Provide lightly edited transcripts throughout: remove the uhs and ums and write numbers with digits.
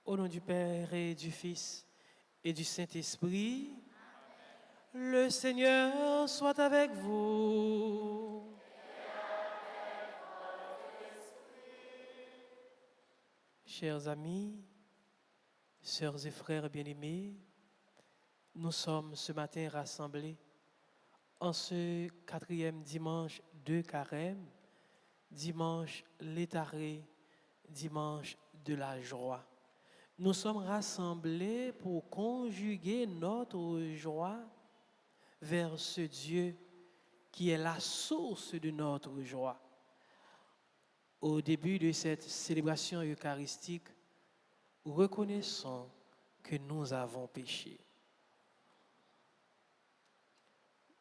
Au nom du Père et du Fils et du Saint-Esprit, le Seigneur soit avec vous. Chers amis, sœurs et frères bien-aimés, nous sommes ce matin rassemblés en ce 4e dimanche de Carême, dimanche létaré, dimanche de la joie. Nous sommes rassemblés pour conjuguer notre joie vers ce Dieu qui est la source de notre joie. Au début de cette célébration eucharistique, reconnaissons que nous avons péché.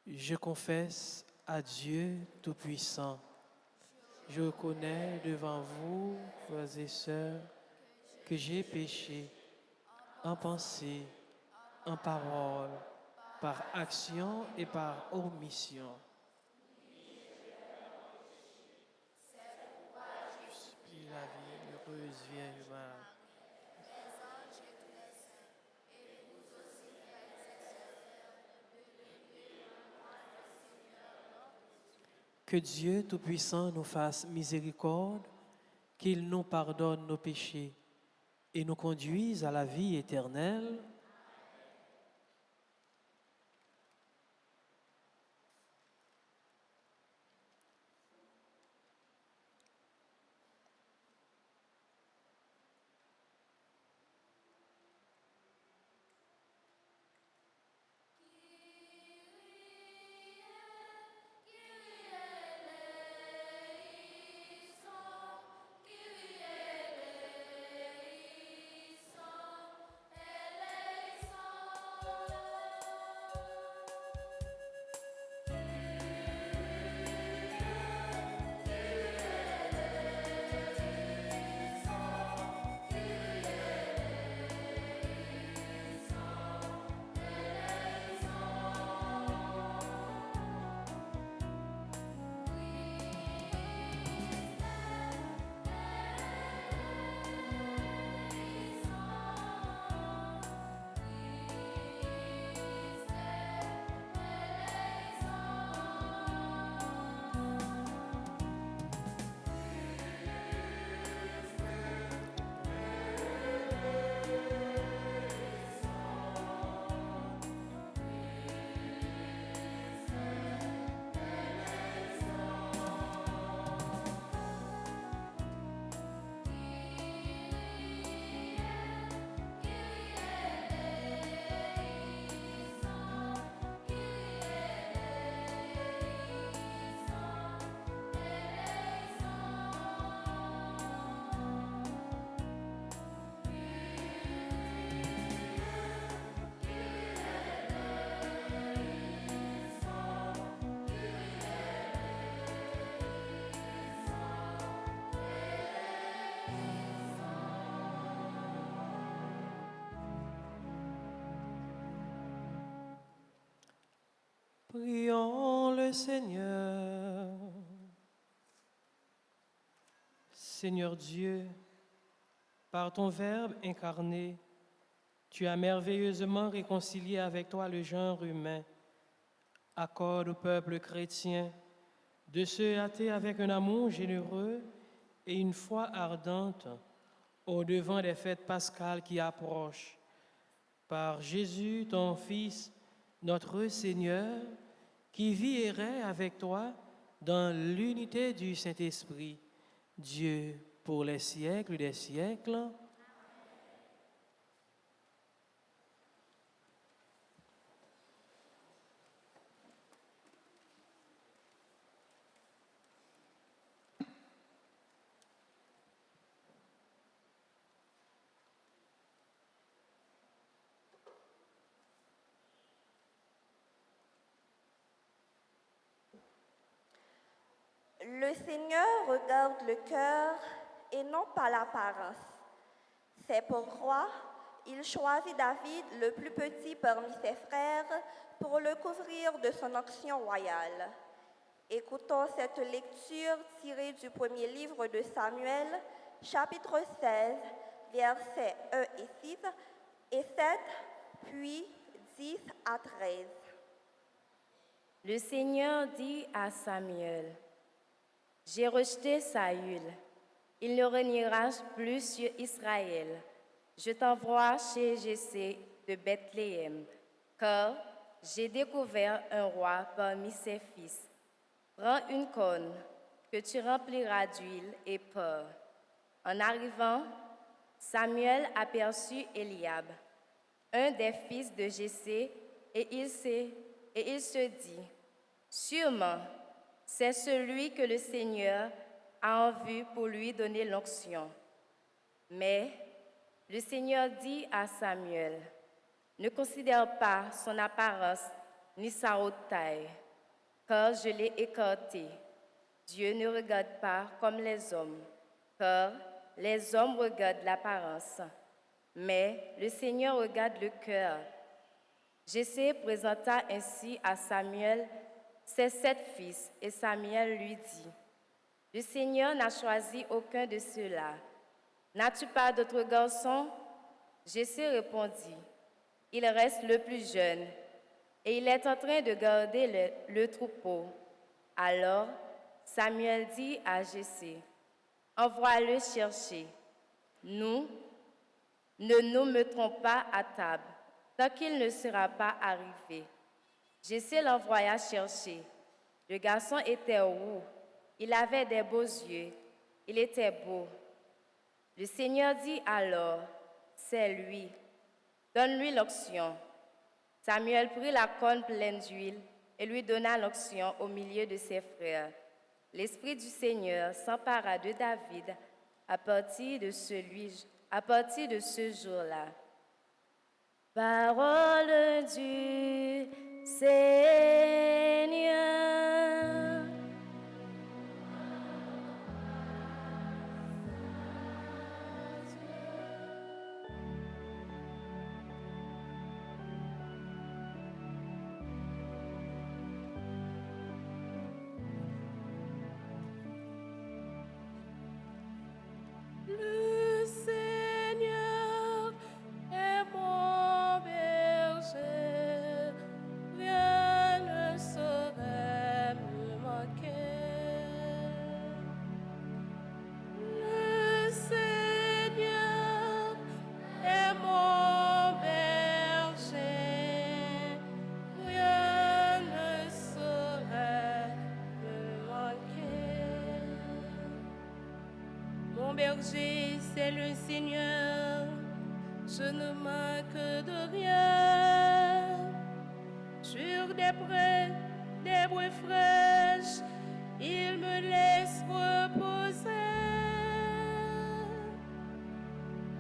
Je confesse à Dieu Tout-Puissant. Je reconnais devant vous, frères et sœurs, que j'ai péché en pensée, en parole, par action et par omission. Je supplie la vie, heureuse Vierge Marie. Que Dieu Tout-Puissant nous fasse miséricorde, qu'il nous pardonne nos péchés et nous conduise à la vie éternelle. Prions le Seigneur. Seigneur Dieu, par ton Verbe incarné, tu as merveilleusement réconcilié avec toi le genre humain. Accorde au peuple chrétien de se hâter avec un amour généreux et une foi ardente au-devant des fêtes pascales qui approchent. Par Jésus, ton Fils, notre Seigneur, qui vit et règne avec toi dans l'unité du Saint-Esprit, Dieu pour les siècles des siècles. Le Seigneur regarde le cœur et non pas l'apparence. C'est pourquoi il choisit David, le plus petit parmi ses frères, pour le couvrir de son onction royale. Écoutons cette lecture tirée du premier livre de Samuel, chapitre 16, versets 1 et 6, et 7, puis 10 à 13. Le Seigneur dit à Samuel, « J'ai rejeté Saül. Il ne régnera plus sur Israël. Je t'envoie chez Jessé de Bethléem, car j'ai découvert un roi parmi ses fils. Prends une corne que tu rempliras d'huile et pars. » En arrivant, Samuel aperçut Eliab, un des fils de Jessé, et il se dit, « Sûrement, c'est celui que le Seigneur a en vue pour lui donner l'onction. » Mais le Seigneur dit à Samuel, « Ne considère pas son apparence ni sa haute taille, car je l'ai écarté. Dieu ne regarde pas comme les hommes, car les hommes regardent l'apparence, mais le Seigneur regarde le cœur. » Jessé présenta ainsi à Samuel ses 7 fils, et Samuel lui dit, « Le Seigneur n'a choisi aucun de ceux-là. N'as-tu pas d'autres garçons? » Jessé répondit, « Il reste le plus jeune, et il est en train de garder le troupeau. » Alors Samuel dit à Jessé, « Envoie-le chercher. Nous ne nous mettrons pas à table tant qu'il ne sera pas arrivé. » Jessé l'envoya chercher. Le garçon était roux, il avait des beaux yeux, il était beau. Le Seigneur dit alors, « C'est lui, donne-lui l'onction. » Samuel prit la corne pleine d'huile et lui donna l'onction au milieu de ses frères. L'Esprit du Seigneur s'empara de David à partir de ce jour-là. Parole du Seigneur. Le Seigneur est mon berger, rien ne saurait me manquer. Le Seigneur est mon berger, rien ne saurait me manquer. Mon berger, c'est le Seigneur, je ne manque de rien. Sur des prés, des bouées fraîches, il me laisse reposer.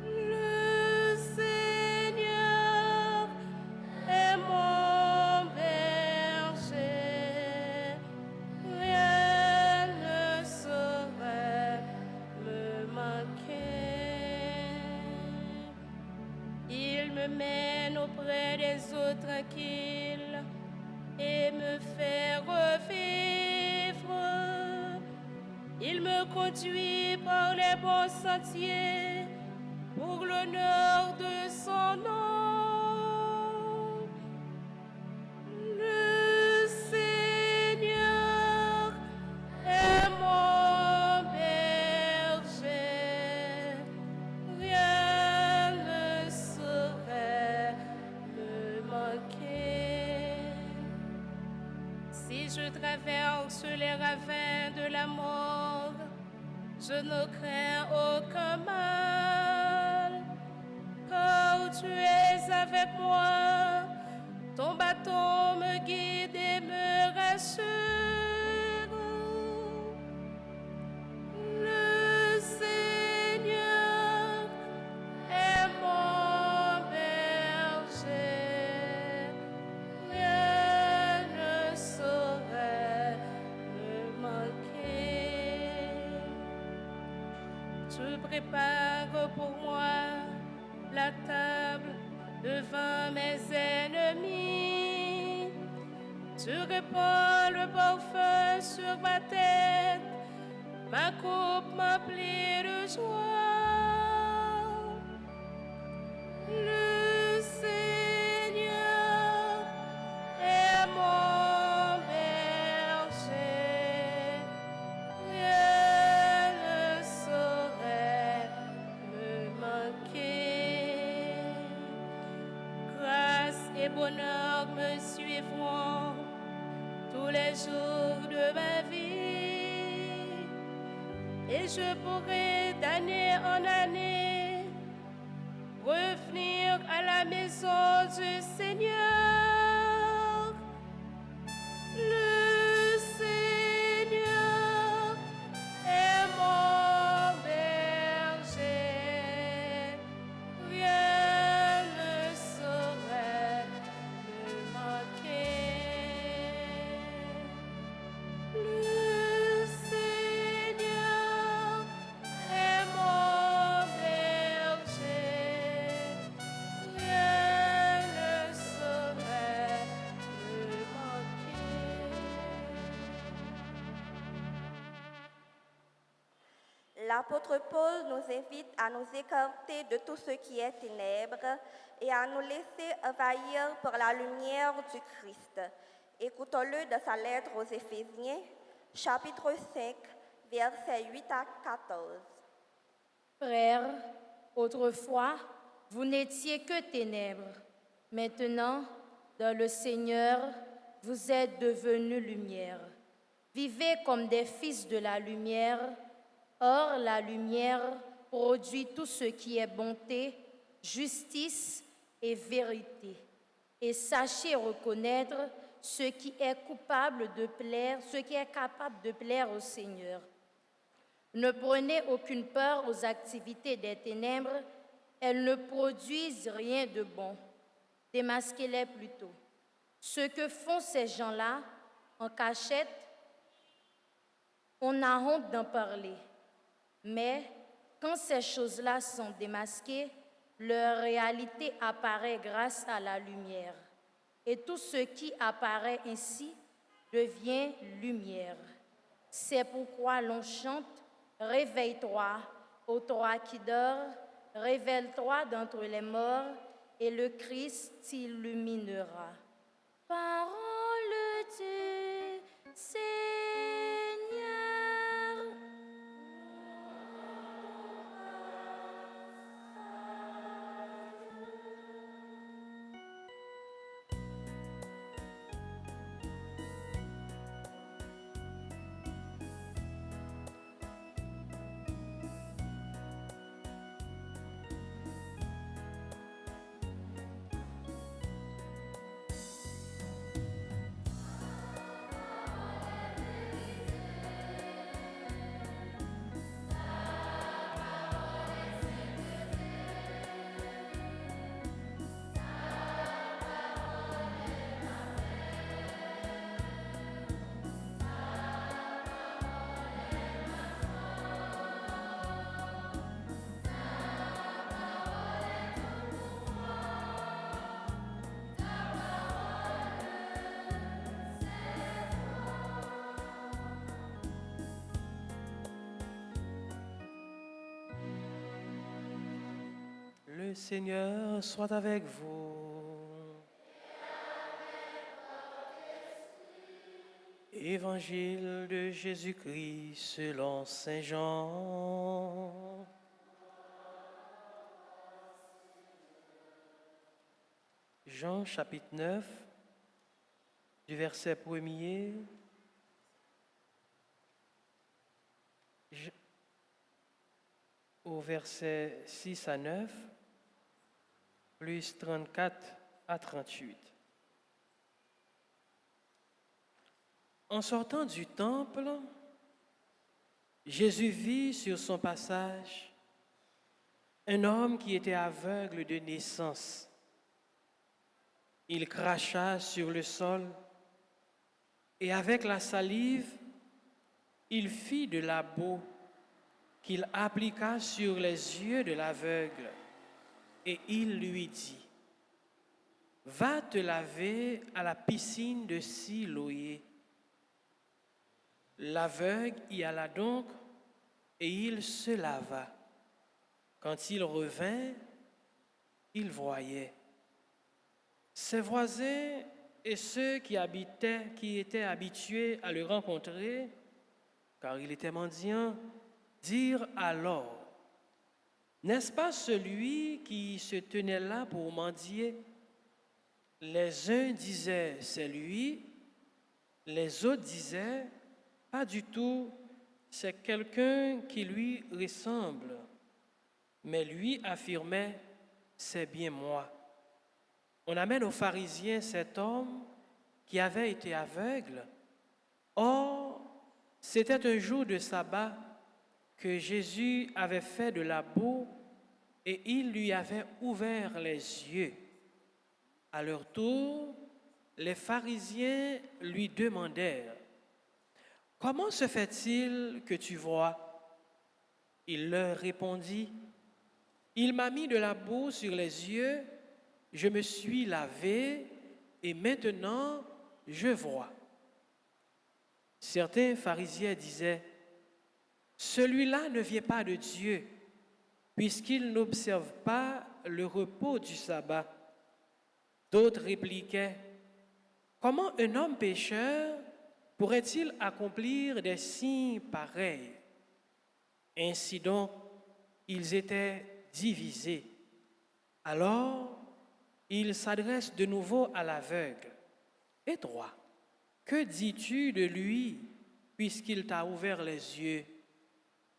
Le Seigneur est mon berger, rien ne saurait me manquer. Il me mène auprès des eaux tranquilles et me fait revivre. Il me conduit par les bons sentiers pour l'honneur de son nom. Le Seigneur est mon berger, rien ne saurait me manquer. Si je traverse les ravins de la mort, je ne crains aucun mal, car tu es avec moi, ton bâton me guide et me rassure. Le Seigneur est mon berger, rien ne saurait me manquer. Tu prépares pour moi la table devant mes ennemis. Tu répands le parfum sur ma tête, ma coupe m'emplit de joie. Le Seigneur est mon berger, rien ne saurait me manquer. Grâce et bonheur me suivront tous les jours de ma vie, et je pourrai d'année en année revenir à la maison du Seigneur. Le Seigneur est mon berger, rien ne saurait me manquer. Le Seigneur est mon berger, rien ne saurait me manquer. L'apôtre Paul nous invite à nous écarter de tout ce qui est ténèbres et à nous laisser envahir par la lumière du Christ. Écoutons-le dans sa lettre aux Éphésiens, chapitre 5, versets 8 à 14. Frères, autrefois, vous n'étiez que ténèbres. Maintenant, dans le Seigneur, vous êtes devenus lumière. Vivez comme des fils de la lumière. Or, la lumière produit tout ce qui est bonté, justice et vérité. Et sachez reconnaître ce qui est capable de plaire au Seigneur. Ne prenez aucune peur aux activités des ténèbres, elles ne produisent rien de bon. Démasquez-les plutôt. Ce que font ces gens-là en cachette, on a honte d'en parler. Mais quand ces choses-là sont démasquées, leur réalité apparaît grâce à la lumière. Et tout ce qui apparaît ainsi devient lumière. C'est pourquoi l'on chante « Réveille-toi, ô toi qui dors, révèle-toi d'entre les morts, et le Christ t'illuminera. » Parole du Seigneur. Le Seigneur soit avec vous. Évangile de Jésus-Christ selon Saint Jean. Jean chapitre 9, du verset 1er au verset 6 à 9, plus 34 à 38. En sortant du temple, Jésus vit sur son passage un homme qui était aveugle de naissance. Il cracha sur le sol et avec la salive, il fit de la boue qu'il appliqua sur les yeux de l'aveugle et il lui dit, « Va te laver à la piscine de Siloé. » L'aveugle y alla donc et il se lava. Quand il revint, il voyait. Ses voisins et ceux qui étaient habitués à le rencontrer, car il était mendiant, dirent alors, n'est-ce pas celui qui se tenait là pour mendier? Les uns disaient, c'est lui, les autres disaient, pas du tout, c'est quelqu'un qui lui ressemble. Mais lui affirmait, c'est bien moi. On amène aux pharisiens cet homme qui avait été aveugle. Or, c'était un jour de sabbat que Jésus avait fait de la boue et il lui avait ouvert les yeux. À leur tour, les pharisiens lui demandèrent, « Comment se fait-il que tu vois ?» Il leur répondit, « Il m'a mis de la boue sur les yeux, je me suis lavé et maintenant je vois. » Certains pharisiens disaient, « Celui-là ne vient pas de Dieu, puisqu'il n'observe pas le repos du sabbat. » D'autres répliquaient, « Comment un homme pécheur pourrait-il accomplir des signes pareils ?» Ainsi donc, ils étaient divisés. Alors, il s'adresse de nouveau à l'aveugle. « Et toi, que dis-tu de lui, puisqu'il t'a ouvert les yeux ?»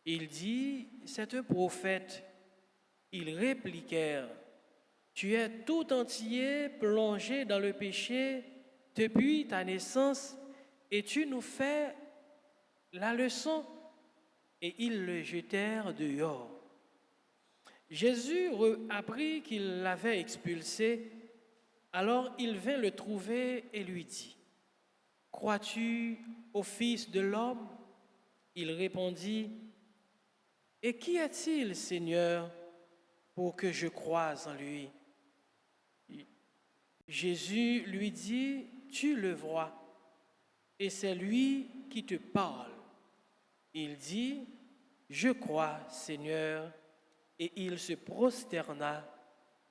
Il dit, « C'est un prophète. » Ils répliquèrent, « Tu es tout entier plongé dans le péché depuis ta naissance et tu nous fais la leçon. » Et ils le jetèrent dehors. Jésus apprit qu'il l'avait expulsé, alors il vint le trouver et lui dit, « Crois-tu au Fils de l'homme ?» Il répondit, « Et qui est-il, Seigneur, pour que je croie en lui ?» Jésus lui dit, « Tu le vois, et c'est lui qui te parle. » Il dit, « Je crois, Seigneur. » Et il se prosterna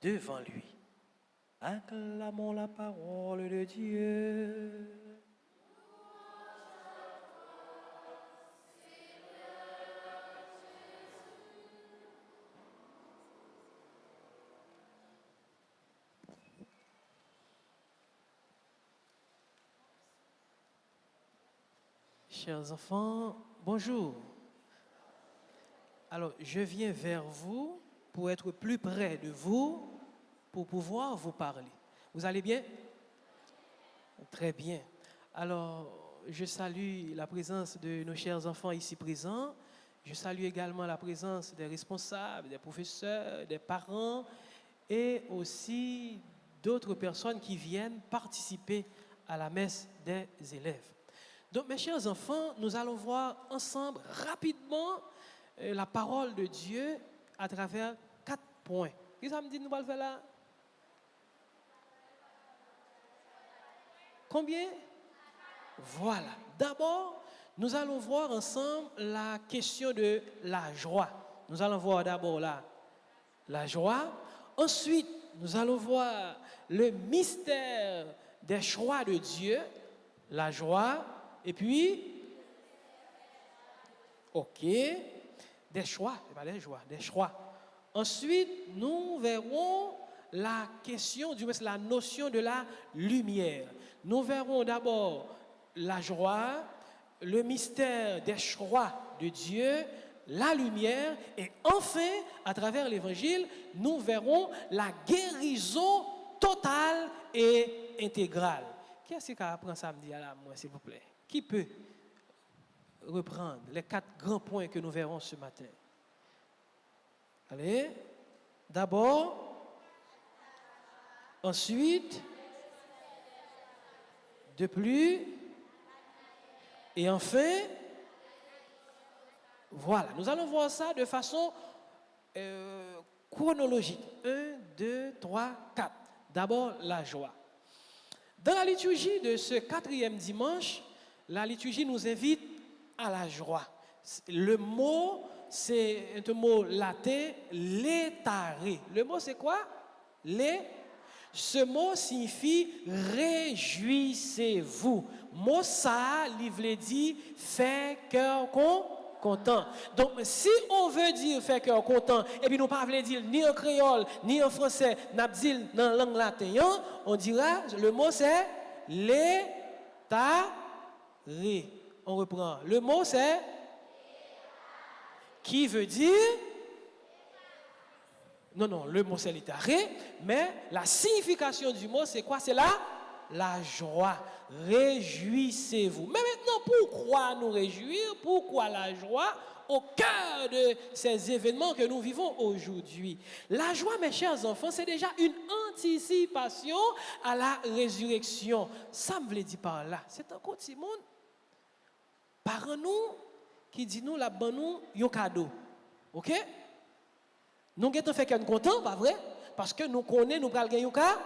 devant lui. Acclamons la parole de Dieu. Chers enfants, bonjour. Alors, je viens vers vous pour être plus près de vous, pour pouvoir vous parler. Vous allez bien? Très bien. Alors, je salue la présence de nos chers enfants ici présents. Je salue également la présence des responsables, des professeurs, des parents et aussi d'autres personnes qui viennent participer à la messe des élèves. Donc, mes chers enfants, nous allons voir ensemble rapidement la parole de Dieu à travers 4 points. Qu'est-ce que ça me dit, nous allons faire là? Combien? Voilà. D'abord, nous allons voir ensemble la question de la joie. Nous allons voir d'abord la joie. Ensuite, nous allons voir le mystère des choix de Dieu, la joie. Et puis, ok, des choix, pas des joies, des choix. Ensuite, nous verrons la question, du moins la notion de la lumière. Nous verrons d'abord la joie, le mystère des choix de Dieu, la lumière, et enfin, à travers l'évangile, nous verrons la guérison totale et intégrale. Qui est-ce qui apprend samedi à la moi, s'il vous plaît? Qui peut reprendre les 4 grands points que nous verrons ce matin? Allez, d'abord, ensuite, de plus, et enfin, voilà. Nous allons voir ça de façon chronologique. 1, 2, 3, 4. D'abord, la joie. Dans la liturgie de ce 4e dimanche, la liturgie nous invite à la joie. Le mot, c'est un mot latin, létare. Le mot, c'est quoi? Les. Ce mot signifie réjouissez-vous. Mot ça, livre dit fait cœur content. Donc, si on veut dire fait cœur content, et puis nous ne pouvons pas dire ni en créole, ni en français, n'a dit dans la langue latine, on dira, le mot c'est l'étaré. On reprend. Le mot c'est qui veut dire. Non, le mot c'est l'étaré, mais la signification du mot c'est quoi? C'est la joie. Réjouissez-vous. Mais maintenant, pourquoi nous réjouir? Pourquoi la joie au cœur de ces événements que nous vivons aujourd'hui? La joie, mes chers enfants, c'est déjà une anticipation à la résurrection. Ça me veut dire par là. C'est un petit monde. Par nous, qui dit nous, la bonne nous, un cadeau. OK? Nous avons fait qu'on content, pas vrai? Parce que nous connaissons, nous allons gagner un cadeau.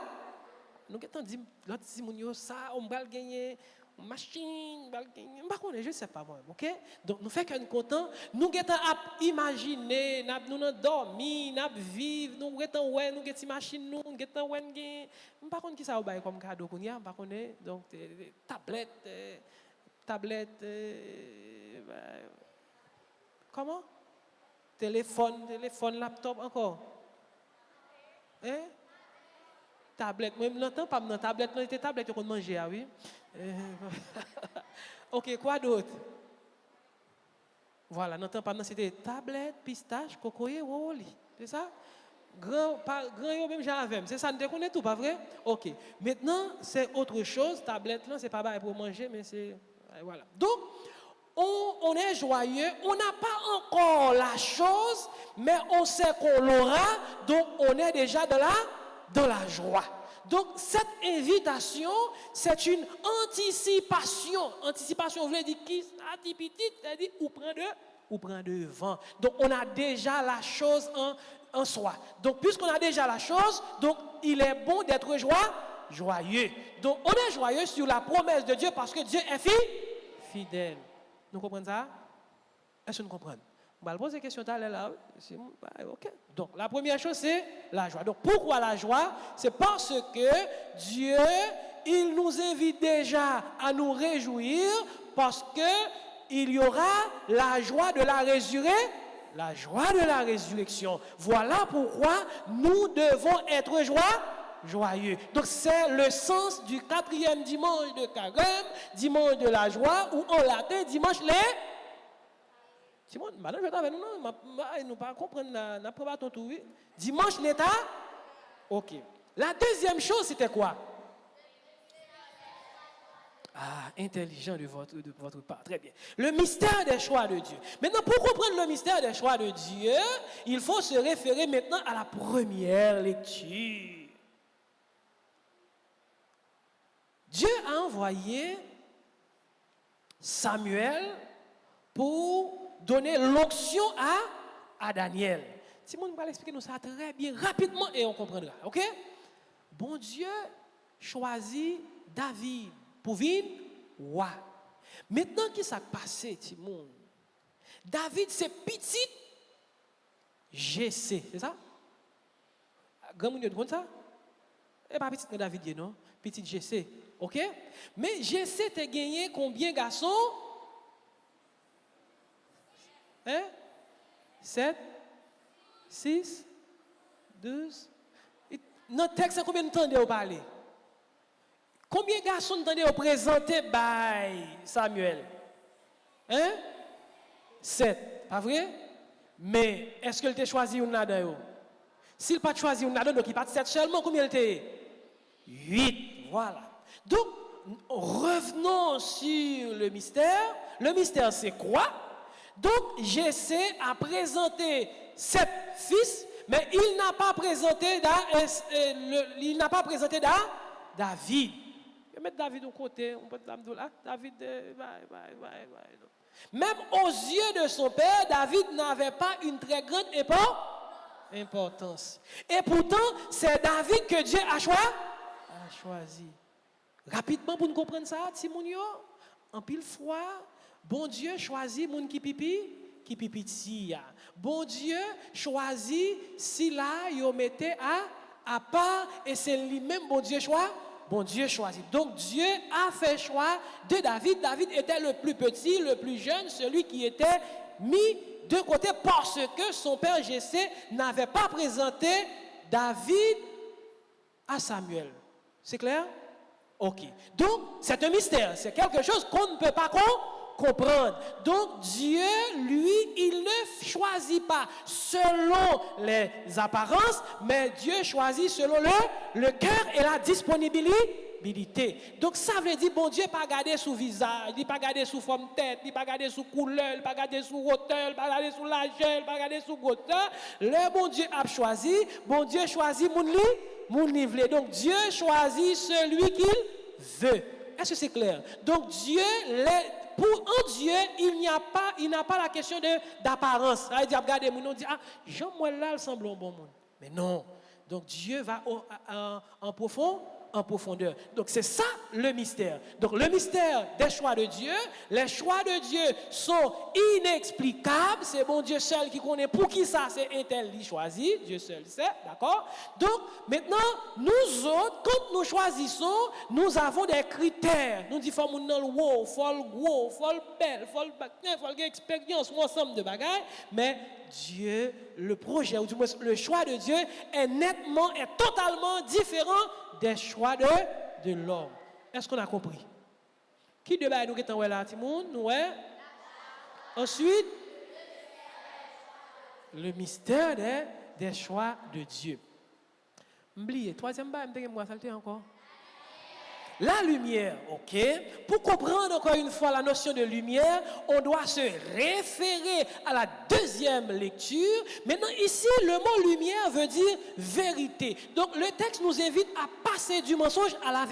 Nous avons dit, l'autre dit, ça, on va gagner une machine, on va gagner. Je ne sais pas moi, ok? Donc nous faisons qu'on content. Nous avons imaginé, nous avons dormi, nous avons vécu, nous avons une machine, nous avons gagné. Je ne sais pas qui ça va comme cadeau. Je ne sais pas. Donc, tablette, comment? Téléphone, laptop encore. Hein? Tablette, moi, je n'entends pas dans tablette, non, c'était tablette qu'on mangeait, oui. Ok, quoi d'autre? Voilà, n'entends pas, c'était tablette, pistache, cocoyer, woli. C'est ça? Grand, même j'avais, c'est ça, nous connaissons tout, pas vrai? Ok. Maintenant, c'est autre chose, tablette, là, c'est pas pour manger, mais c'est. Voilà. Donc, on est joyeux, on n'a pas encore la chose, mais on sait qu'on l'aura, donc on est déjà dans la joie. Donc, cette invitation, c'est une anticipation. Anticipation, vous voulez dire qui? C'est-à-dire, ou prend devant. Donc, on a déjà la chose en soi. Donc, puisqu'on a déjà la chose, donc, il est bon d'être joyeux. Donc, on est joyeux sur la promesse de Dieu parce que Dieu est fidèle. Nous comprenons ça? Est-ce que nous comprenons? On va poser des questions là. OK. Donc, la première chose, c'est la joie. Donc, pourquoi la joie? C'est parce que Dieu, il nous invite déjà à nous réjouir parce qu'il y aura la joie de la résurrection. Voilà pourquoi nous devons être joyeux. Donc, c'est le sens du 4e dimanche de Carême, dimanche de la joie, ou en latin, dimanche Simon, madame, je t'avais nous pas comprendre n'a pas ton tour. Dimanche l'état. OK. La deuxième chose c'était quoi? Intelligent de votre part. Très bien. Le mystère des choix de Dieu. Maintenant, pour comprendre le mystère des choix de Dieu, il faut se référer maintenant à la première lecture. Dieu a envoyé Samuel pour donner l'onction à Daniel. Si on va expliquer nous ça très bien, rapidement, et on comprendra. OK? Bon Dieu choisit David pour venir roi. Maintenant, qui s'est passé, Timon? David, c'est petit GC, c'est ça? Grand monde de ça? Et pas petit David, non? Petit GC. OK? Mais GC t'a gagné combien de garçons? 7, 6, 12. Notre texte, combien de temps vous parlez? Combien de garçons vous présenter par Samuel? 7, pas vrai? Mais est-ce qu'il t'a choisi une là-dedans? S'il n'a pas choisi une là-dedans, donc il pas 7 seulement, combien il était? 8, voilà. Donc, revenons sur le mystère. Le mystère, c'est quoi? Donc, Jessé a présenté 7 fils, mais il n'a pas présenté David. Je vais mettre David de côté, on peut mettre là. David, même aux yeux de son père, David n'avait pas une très grande importance. Et pourtant, c'est David que Dieu a choisi. Rapidement, pour nous comprendre ça, Timounio, en pile fois, bon Dieu choisit moun qui pipi tia. Bon Dieu choisit si là yo mettait à part, et c'est lui-même, bon Dieu choisit. Donc Dieu a fait choix de David. David était le plus petit, le plus jeune, celui qui était mis de côté parce que son père Jessé n'avait pas présenté David à Samuel. C'est clair? Ok. Donc, c'est un mystère. C'est quelque chose qu'on ne peut pas comprendre. Donc, Dieu, lui, il ne choisit pas selon les apparences, mais Dieu choisit selon le cœur et la disponibilité. Donc, ça veut dire, bon Dieu, pas regarder sous visage, il pas regarder sous forme tête, il pas regarder sous couleur, il pas regarder sous hauteur, il pas regarder sous largeur, il pas regarder sous hauteur. Le bon Dieu a choisi, bon Dieu choisit mon livre. Donc, Dieu choisit celui qu'il veut. Est-ce que c'est clair? Donc, Dieu, pour un Dieu, il n'a pas la question d'apparence. Il dit, regardez, on dit, ah, Jean-Moi là, il semble un bon monde. Mais non. Donc, Dieu va en profondeur. Donc, c'est ça le mystère. Donc, le mystère des choix de Dieu, les choix de Dieu sont inexplicables. C'est bon Dieu seul qui connaît pour qui ça, c'est un tel qui choisit. Dieu seul sait, d'accord? Donc, maintenant, nous autres, quand nous choisissons, nous avons des critères. Nous disons, faut le wow, faut le gros, faut le bel, faut le expérience, un ensemble de bagages. Mais Dieu, le projet, ou du moins le choix de Dieu est totalement différent des choix de l'homme. Est-ce qu'on a compris? Qui de nous qui est là, Timoun? Nous, ensuite, le mystère des choix de Dieu. M'oubliez, troisième bas, moi, ça le encore. La lumière, ok. Pour comprendre encore une fois la notion de lumière, on doit se référer à la deuxième lecture. Maintenant, ici, le mot lumière veut dire vérité. Donc, le texte nous invite à passer du mensonge à la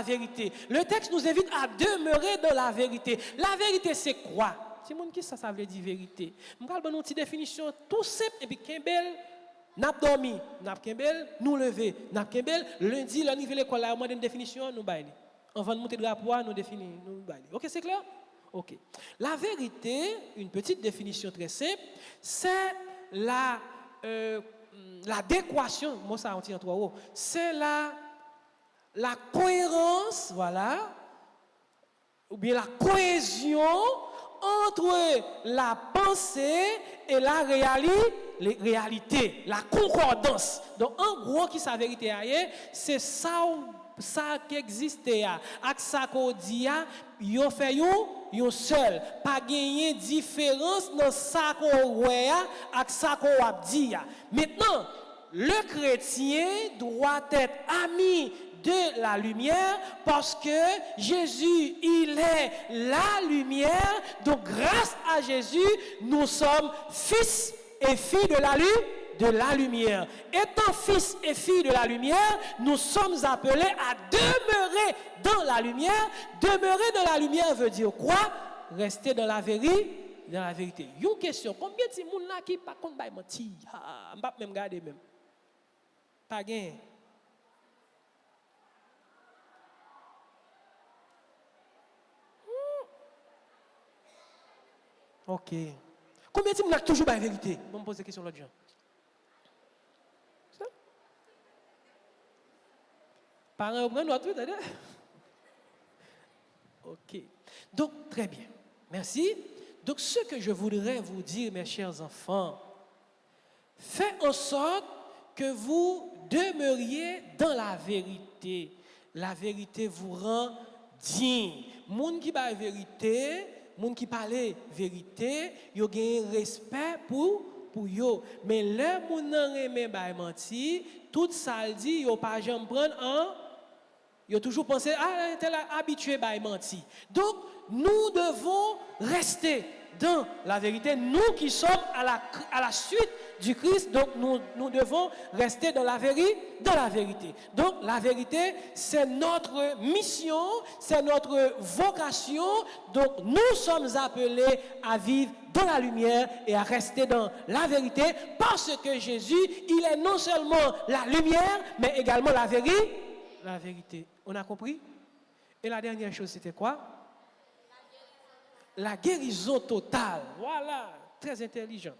vérité. Le texte nous invite à demeurer dans la vérité. La vérité, c'est quoi? Si mon qui ça veut dire vérité? Je vais vous donner une petite définition tout simple et puis Kimbel. N'a dormi, n'a kembel, nous lever, n'a kembel, lundi, la niveau l'école, là, on a une définition, nous baille. On va monter de rapport, nous définir, nous baille. Ok, c'est clair? Ok. La vérité, une petite définition très simple, c'est l'adéquation, moi ça on tient en trois mots, c'est la cohérence, voilà, ou bien la cohésion entre la pensée et la réalité, la concordance. Donc, en gros, qui sa vérité c'est ça qui existe, avec ça qu'on dit, yon fait yon seul, pas gagner différence dans ça qu'on voit, avec ça qu'on a dit. Maintenant, le chrétien doit être ami de la lumière parce que Jésus, il est la lumière. Donc, grâce à Jésus, nous sommes fils et filles de la lumière. Étant fils et filles de la lumière, nous sommes appelés à demeurer dans la lumière. Demeurer dans la lumière veut dire quoi? Rester dans la vérité. Dans la vérité. Une question, combien de gens là qui par contre bail mentir? Ah, m'pas même garder même. Pas gain. Ok. Combien de gens ont toujours la vérité? Je vais me poser la question l'autre jour. Parents, vous nous tout, ok. Donc, très bien. Merci. Donc, ce que je voudrais vous dire, mes chers enfants, faites en sorte que vous demeuriez dans la vérité. La vérité vous rend digne. Moun qui parle vérité, moun qui parle vérité, yo gagne respect pour yo. Mais le moun nan reme bay menti, tout ça le dit, yo pas jamais prendre en yo toujours pensé tel habitué bay menti. Donc nous devons rester dans la vérité, nous qui sommes à la suite du Christ, donc nous devons rester dans la vérité. Donc la vérité, c'est notre mission, c'est notre vocation. Donc nous sommes appelés à vivre dans la lumière et à rester dans la vérité parce que Jésus, il est non seulement la lumière, mais également la vérité. On a compris? Et la dernière chose, c'était quoi? La guérison totale. Voilà. très intelligent.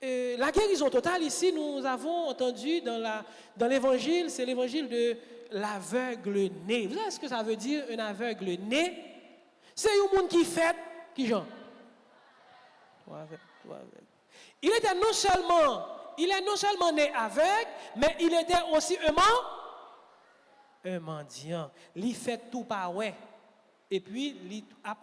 La guérison totale, ici, nous avons entendu dans l'évangile, c'est l'évangile de l'aveugle-né. Vous savez ce que ça veut dire, un aveugle-né? C'est un monde qui fait, qui genre? Il était non seulement né aveugle, mais il était aussi un mendiant. Il fait tout par ouais. Et puis, il a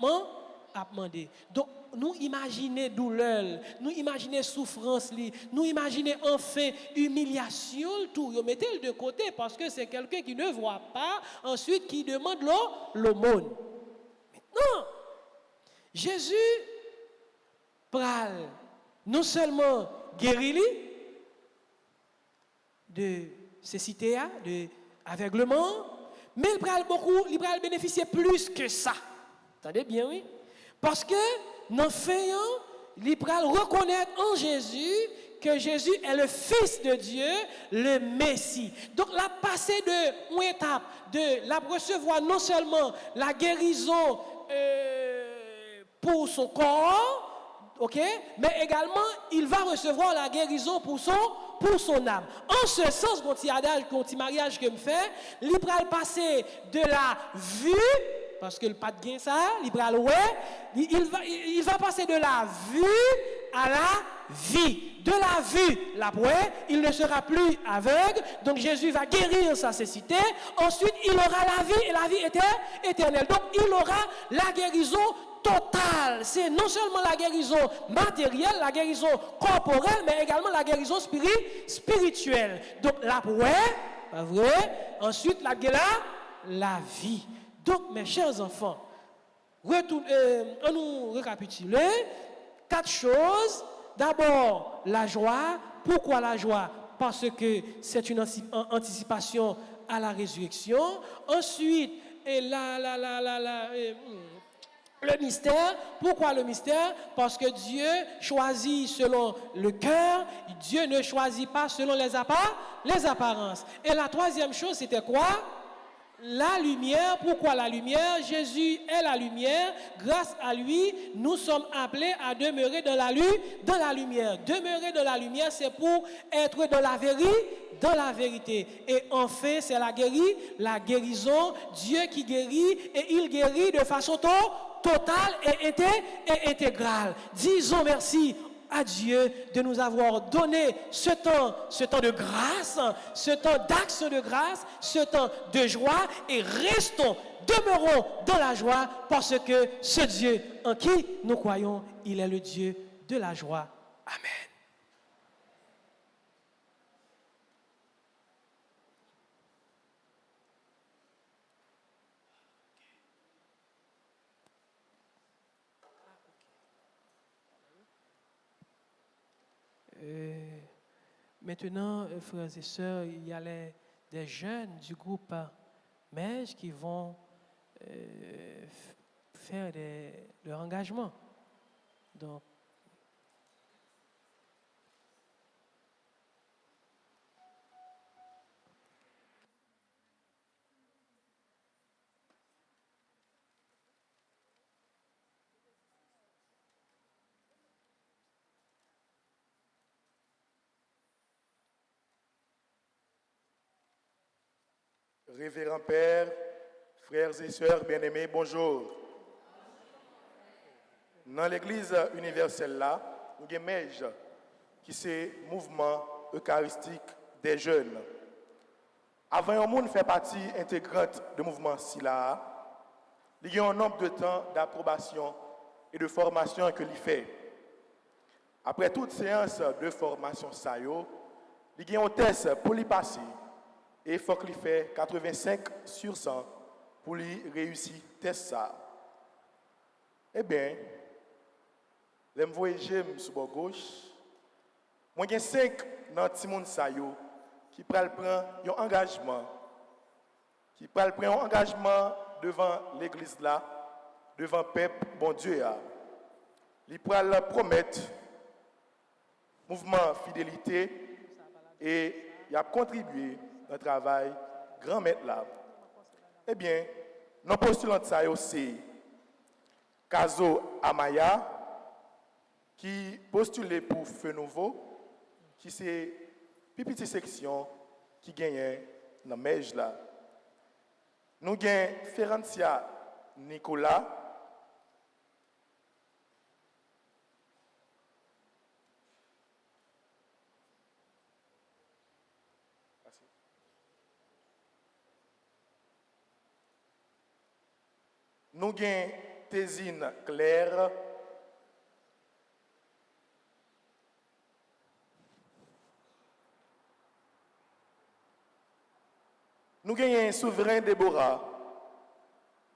demandé. Donc, nous imaginons douleur, nous imaginons souffrance, nous imaginons enfin humiliation, tout. Mettez-le de côté parce que c'est quelqu'un qui ne voit pas, ensuite qui demande l'aumône. Maintenant, Jésus pral non seulement guéri de cécité, de aveuglement, mais il pral bénéficier plus que ça. Attendez bien, oui? Parce que, dans fait, il pral reconnaître en Jésus que Jésus est le Fils de Dieu, le Messie. Donc, la passer de une étape, de la recevoir non seulement la guérison pour son corps, ok, mais également il va recevoir la guérison pour son âme. En ce sens, quand il mariage que me fait, il va passer de la vue, parce que le pas de gain ça, il va passer de la vue à la vie. De la vue, la ouais, il ne sera plus aveugle. Donc Jésus va guérir sa cécité. Ensuite, il aura la vie et la vie éternelle. Donc il aura la guérison totale. C'est non seulement la guérison matérielle, la guérison corporelle, mais également la guérison spirituelle. Donc la ouais, pas vrai. Ensuite, la vie. Donc mes chers enfants, on nous récapitule 4 choses. D'abord, la joie. Pourquoi la joie? Parce que c'est une anticipation à la résurrection. Ensuite, le mystère. Pourquoi le mystère? Parce que Dieu choisit selon le cœur. Dieu ne choisit pas selon les apparences. Et la troisième chose, c'était quoi? La lumière. Pourquoi la lumière? Jésus est la lumière. Grâce à lui, nous sommes appelés à demeurer dans la lumière. Demeurer dans la lumière, c'est pour être dans la vérité. Et enfin, c'est la guérison. Dieu qui guérit, et il guérit de façon totale et intégrale. Disons merci à Dieu de nous avoir donné ce temps de grâce, ce temps d'action de grâce, ce temps de joie, et demeurons dans la joie, parce que ce Dieu en qui nous croyons, il est le Dieu de la joie. Amen. Maintenant, frères et sœurs, il y a des jeunes du groupe MEJ qui vont faire leur engagement. Donc, Révérend Père, frères et sœurs bien-aimés, bonjour. Dans l'église universelle là, nous avons MEJ, qui c'est mouvement eucharistique des jeunes. Avant un monde fait partie intégrante du mouvement SILA, il y a un nombre de temps d'approbation et de formation que l'il fait. Après toute séance de formation, il y a un test pour l'y passer. Et il faut qu'il fasse 85 sur 100 pour lui réussir le test. Eh bien, je me vois sur la gauche. Moi, j'ai 5 dans le monde qui prennent un engagement. Qui prennent un engagement devant l'église là, devant le peuple, bon Dieu. Ils prennent promettre mouvement fidélité et il a contribué un travail grand maître là. Eh bien, nos postulants de ça c'est Kazo Amaya, qui postulait pour Feu Nouveau, qui c'est une petite section qui gagne dans le mège là. Nous avons Ferencia Nicolas. Nous avons Tésine Claire. Nous avons un souverain Déborah.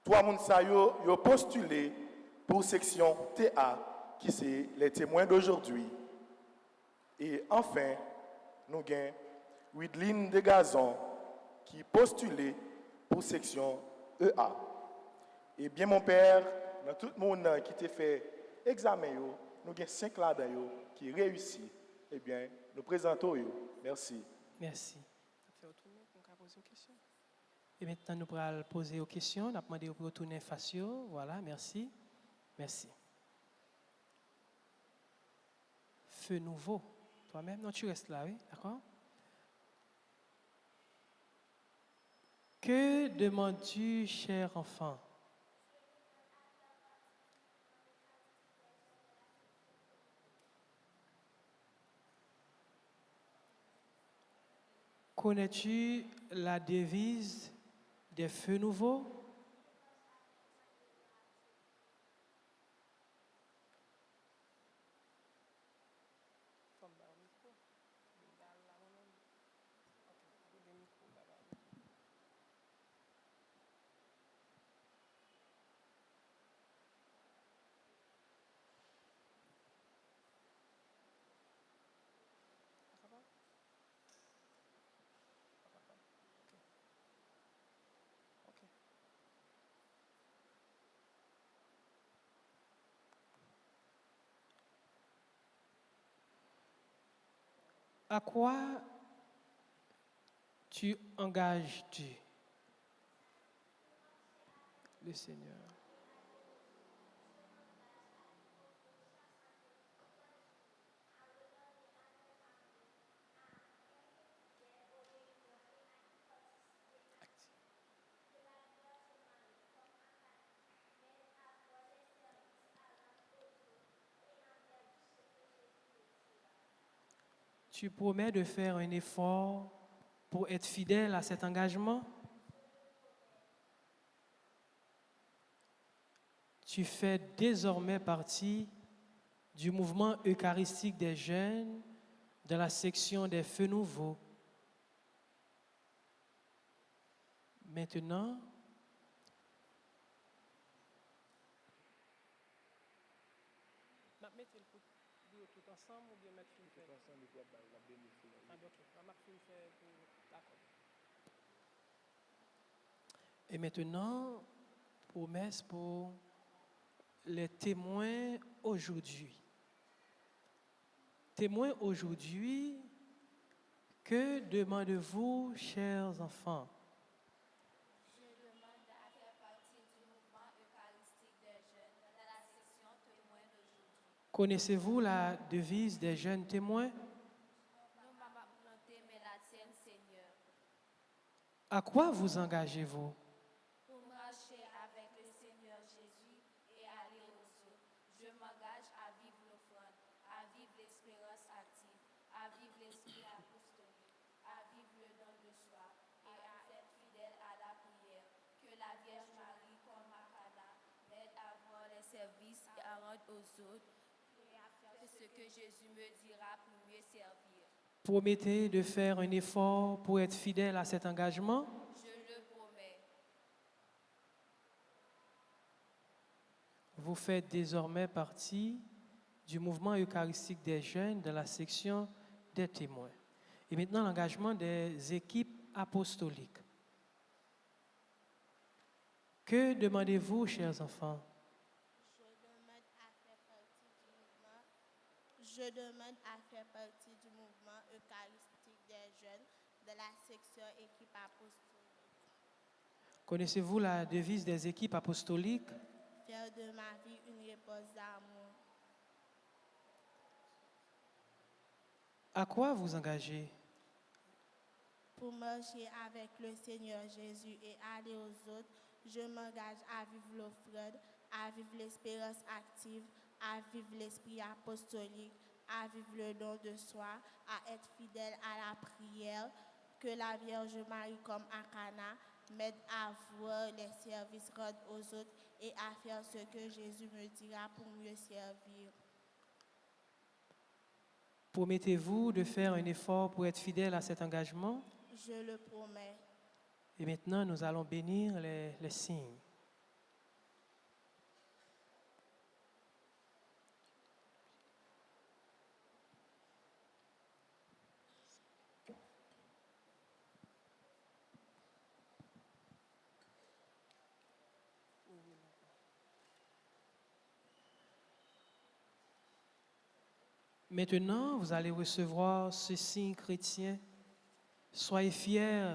Trois personnes ont postulé pour section TA, qui c'est les témoins d'aujourd'hui. Et enfin, nous avons Widline de Gazon, qui postulé pour section EA. Et bien, mon père, dans tout le monde qui a fait examen, nous avons 5 là-dedans qui réussit. Eh bien, nous présentons. Merci. Merci. Et maintenant, nous pourrons poser aux questions. On a demandé de retourner face. Voilà, merci. Merci. Feu Nouveau. Toi-même, non, tu restes là, oui, d'accord? Que demandes-tu, cher enfant? Connais-tu la devise des Feux Nouveaux? À quoi tu engages-tu le Seigneur? Tu promets de faire un effort pour être fidèle à cet engagement? Tu fais désormais partie du mouvement eucharistique des jeunes de la section des Feux Nouveaux. Maintenant, et maintenant, promesse pour les témoins aujourd'hui. Témoins aujourd'hui, que demandez-vous, chers enfants? Je demande à faire partie du mouvement eucharistique des jeunes de la section témoins d'aujourd'hui. Connaissez-vous la devise des jeunes témoins? Nous m'avons planté, mais la tienne, Seigneur. À quoi vous engagez-vous? Pour marcher avec le Seigneur Jésus et aller aux autres, je m'engage à vivre l'offrande, à vivre l'espérance active, à vivre l'esprit apostolique, à vivre le don de soi et à être fidèle à la prière. Que la Vierge Marie, comme Makana, m'aide à voir les services et à rendre aux autres et à faire ce que Jésus me dira pour mieux servir. Promettez de faire un effort pour être fidèle à cet engagement? Je le promets. Vous faites désormais partie du mouvement eucharistique des jeunes de la section des témoins. Et maintenant, l'engagement des équipes apostoliques. Que demandez-vous, chers enfants? Je demande à faire partie du mouvement eucharistique des jeunes de la section équipe apostolique. Connaissez-vous la devise des équipes apostoliques? Faire de ma vie une réponse d'amour. À quoi vous engagez? Pour marcher avec le Seigneur Jésus et aller aux autres, je m'engage à vivre l'offrande, à vivre l'espérance active, à vivre l'esprit apostolique, à vivre le don de soi, à être fidèle à la prière, que la Vierge Marie comme à Cana m'aide à voir les services rendus aux autres et à faire ce que Jésus me dira pour mieux servir. Promettez-vous de faire un effort pour être fidèle à cet engagement? Je le promets. Et maintenant, nous allons bénir les signes. Maintenant, vous allez recevoir ce signe chrétien. Soyez fiers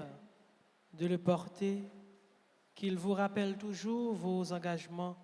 de le porter, qu'il vous rappelle toujours vos engagements.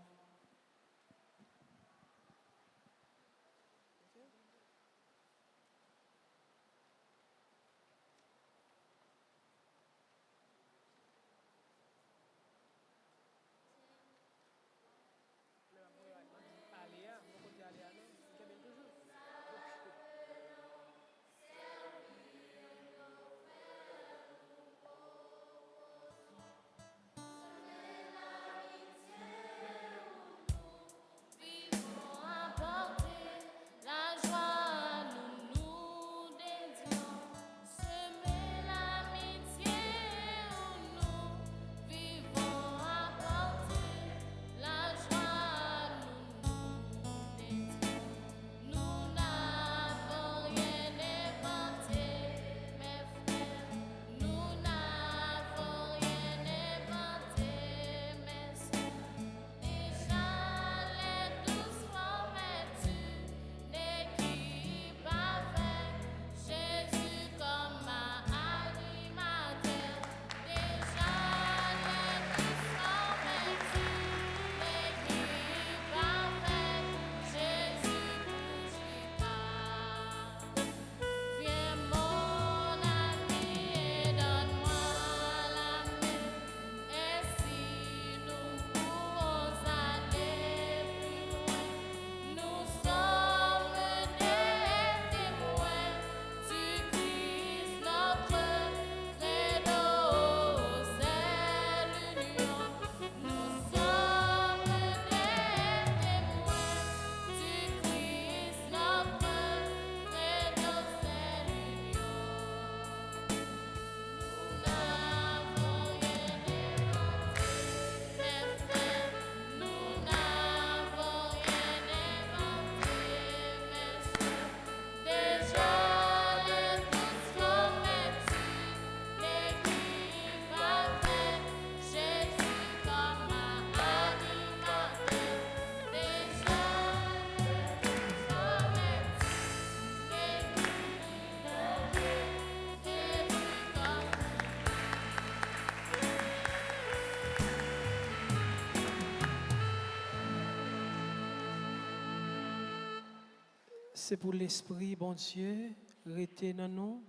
C'est pour l'Esprit, bon Dieu, rester dans nous.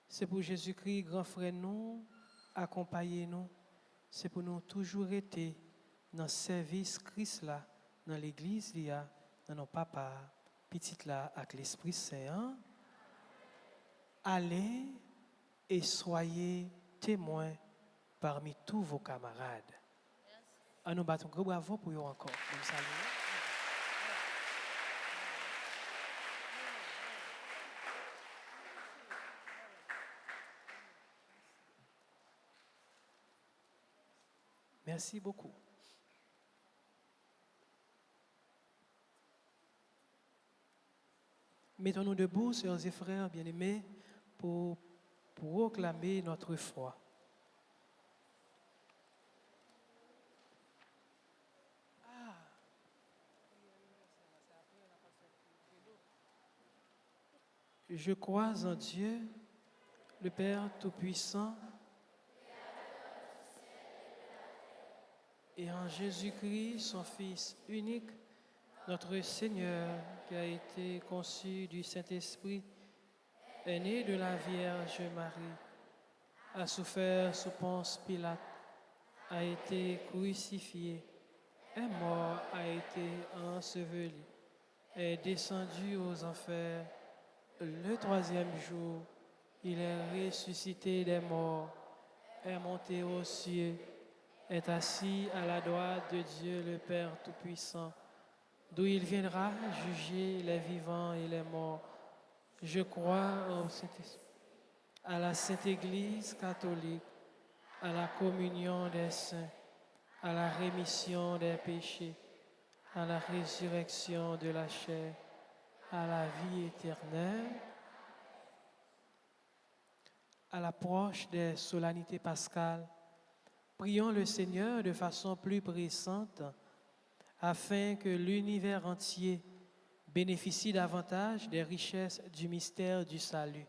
C'est pour Jésus-Christ, grand frère, nous, accompagner nous. C'est pour nous toujours rester dans le service Christ là, dans l'église, dans nos papas, petites là, avec l'Esprit Saint. Allez et soyez témoins parmi tous vos camarades. À nous battons gros bravo pour eux encore. Nous saluons. Merci beaucoup. Mettons-nous debout, sœurs et frères bien-aimés, pour proclamer notre foi. Je crois en Dieu, le Père Tout-Puissant, et en Jésus-Christ, son Fils unique, notre Seigneur, qui a été conçu du Saint-Esprit, est né de la Vierge Marie, a souffert sous Ponce Pilate, a été crucifié, est mort, a été enseveli, est descendu aux enfers. Le troisième jour, il est ressuscité des morts, est monté aux cieux, est assis à la droite de Dieu le Père Tout-Puissant, d'où il viendra juger les vivants et les morts. Je crois à la Sainte Église catholique, à la communion des saints, à la rémission des péchés, à la résurrection de la chair, à la vie éternelle. À l'approche des solennités pascales, prions le Seigneur de façon plus pressante afin que l'univers entier bénéficie davantage des richesses du mystère du salut.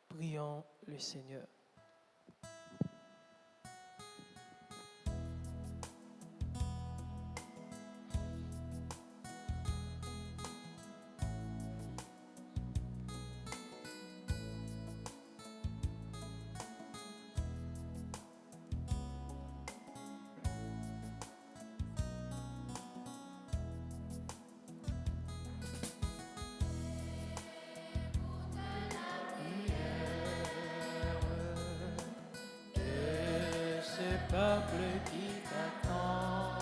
Prions le Seigneur. Peuple qui t'attend.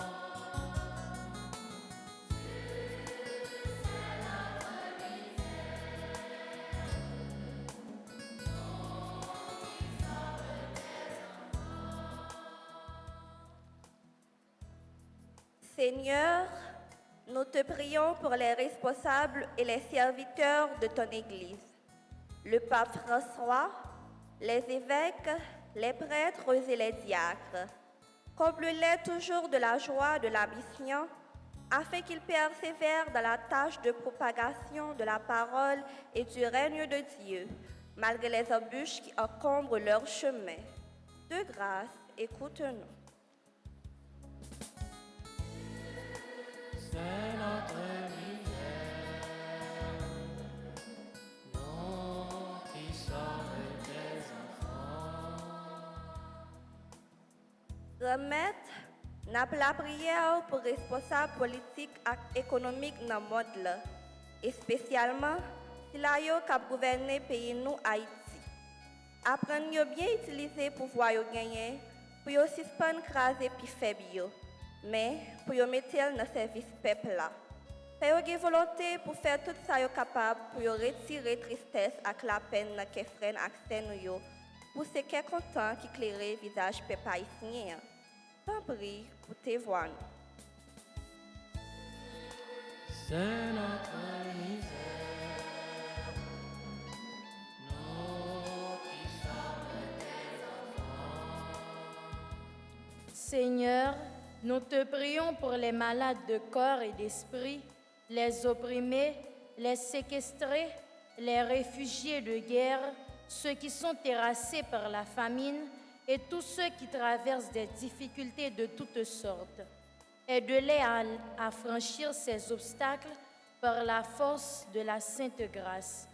Seigneur, nous te prions pour les responsables et les serviteurs de ton Église, le pape François, les évêques, les prêtres et les diacres. Comble-les toujours de la joie de la mission, afin qu'ils persévèrent dans la tâche de propagation de la parole et du règne de Dieu, malgré les embûches qui encombrent leur chemin. De grâce, écoute-nous. C'est notre misère, nous qui sommes tes enfants. Remettre n'a pas la prière pour responsables politiques et économiques dans le monde, là, et spécialement si la yo cap gouverner pays nous Haïti. Apprendre à bien utiliser pouvoir yo gagner pour yo suspendre craser puis faible yo, mais pour yo mettre dans service peuple là. Faire yo volonté pour faire tout ça yo capable pour yo retirer tristesse avec la peine dans que freine accès nous yo. Pour ceux qui sont contents qui éclairent le visage peuple haïtien. T'en prie pour te voir. C'est notre misère, nous qui sommes tes enfants. Seigneur, nous te prions pour les malades de corps et d'esprit, les opprimés, les séquestrés, les réfugiés de guerre, ceux qui sont terrassés par la famine et tous ceux qui traversent des difficultés de toutes sortes. Aide-les à franchir ces obstacles par la force de la Sainte Grâce.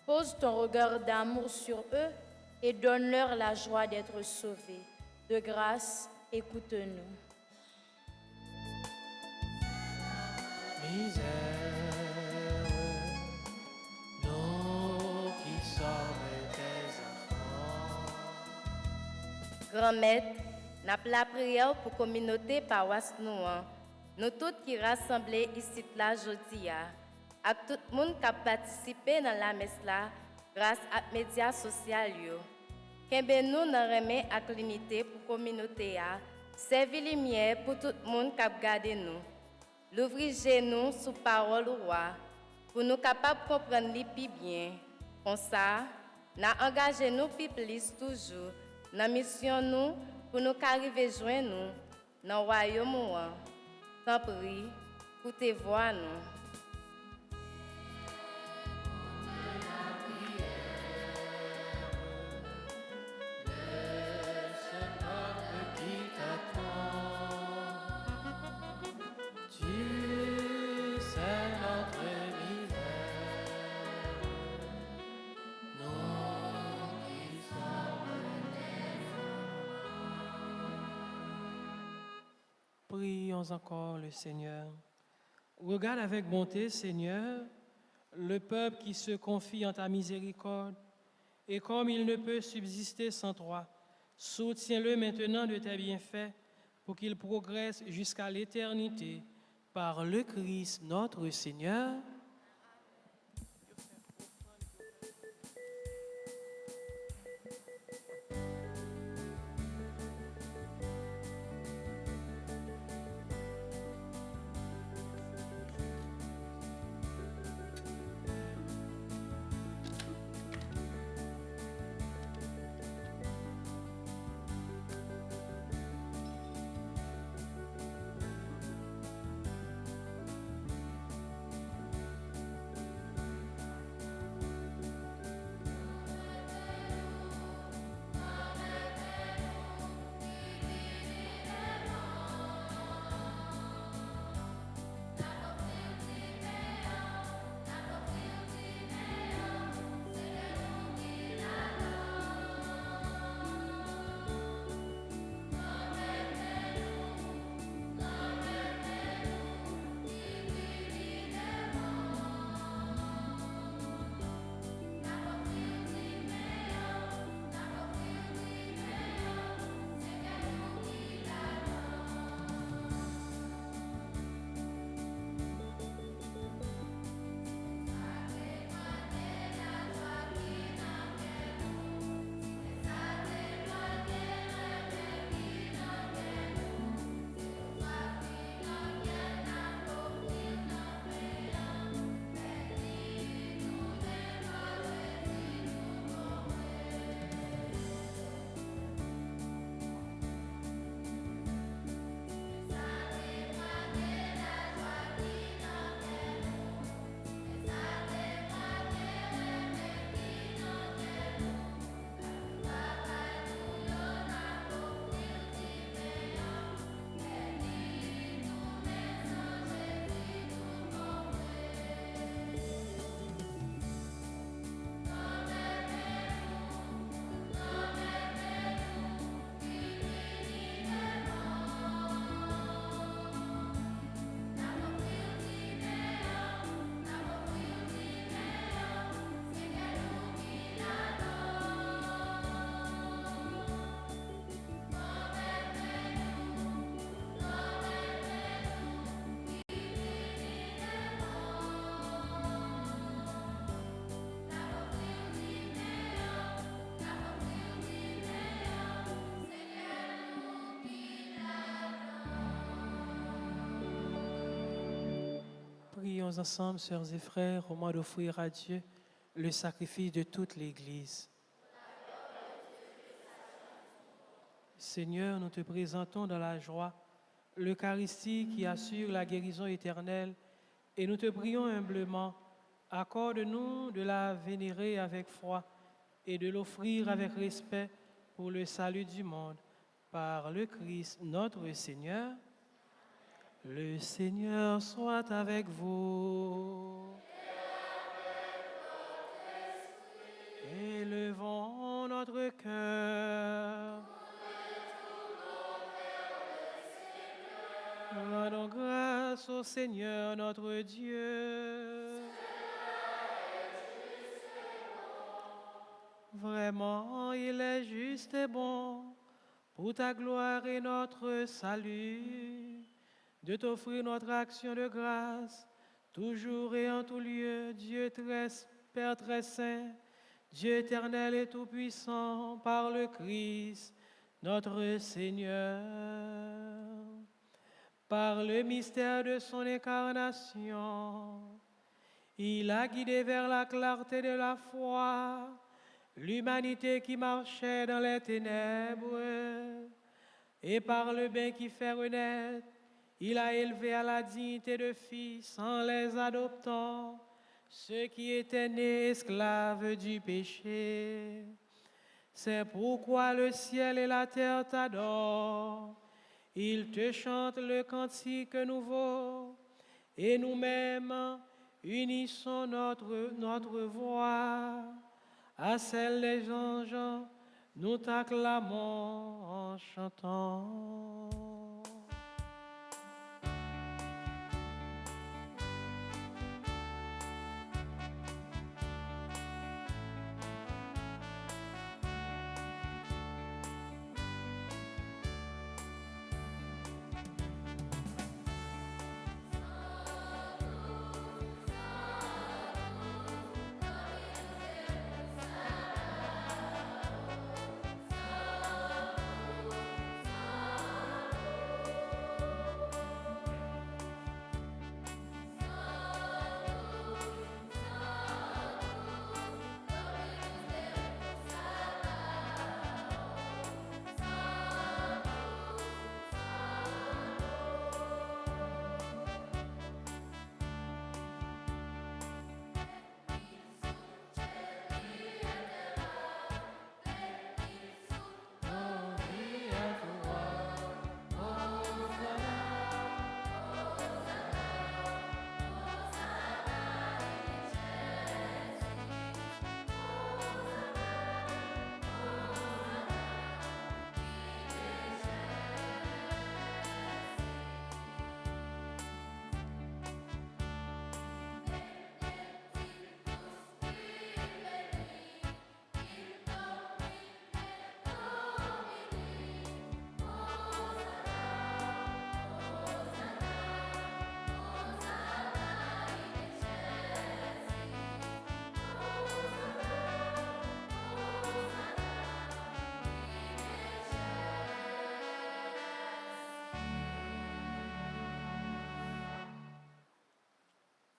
Pose ton regard d'amour sur eux et donne-leur la joie d'être sauvés. De grâce, écoute-nous. Misère, nous qui sommes tes enfants. Grand Maître, n'a la prière pour la communauté paroisse nous. Nous tous qui rassemblés ici là aujourd'hui, à tout le monde qui a participé dans la messe là, grâce aux médias sociaux. Qu'est-ce nous nous remet à l'unité pour la communauté, servir lumière pour tout le monde qui a gardé nous. L'ouvrir nous sous parole au roi, pour nous capables de comprendre les plus bien. Comme ça, nous engagé nous plus toujours dans la mission nous pour nous arriver joindre nous dans le royaume. T'en prie, pour te voir nous. C'est notre misère, nous Prions encore le Seigneur. Regarde avec bonté, Seigneur, le peuple qui se confie en ta miséricorde, et comme il ne peut subsister sans toi, soutiens-le maintenant de tes bienfaits pour qu'il progresse jusqu'à l'éternité par le Christ notre Seigneur. Prions ensemble, sœurs et frères, au moment d'offrir à Dieu le sacrifice de toute l'Église. Seigneur, nous te présentons dans la joie l'Eucharistie qui assure la guérison éternelle et nous te prions humblement, accorde-nous de la vénérer avec foi et de l'offrir avec respect pour le salut du monde. Par le Christ notre Seigneur. Le Seigneur soit avec vous. Élevons notre cœur. Rendons grâce au Seigneur notre Dieu. Vraiment, il est juste et bon pour ta gloire et notre salut, de t'offrir notre action de grâce, toujours et en tout lieu, Dieu Père très saint, Dieu éternel et tout-puissant, par le Christ, notre Seigneur. Par le mystère de son incarnation, il a guidé vers la clarté de la foi l'humanité qui marchait dans les ténèbres, et par le bien qui fait renaître, il a élevé à la dignité de fils en les adoptant ceux qui étaient nés esclaves du péché. C'est pourquoi le ciel et la terre t'adorent. Ils te chantent le cantique nouveau et nous-mêmes unissons notre voix à celle des anges. Nous t'acclamons en chantant.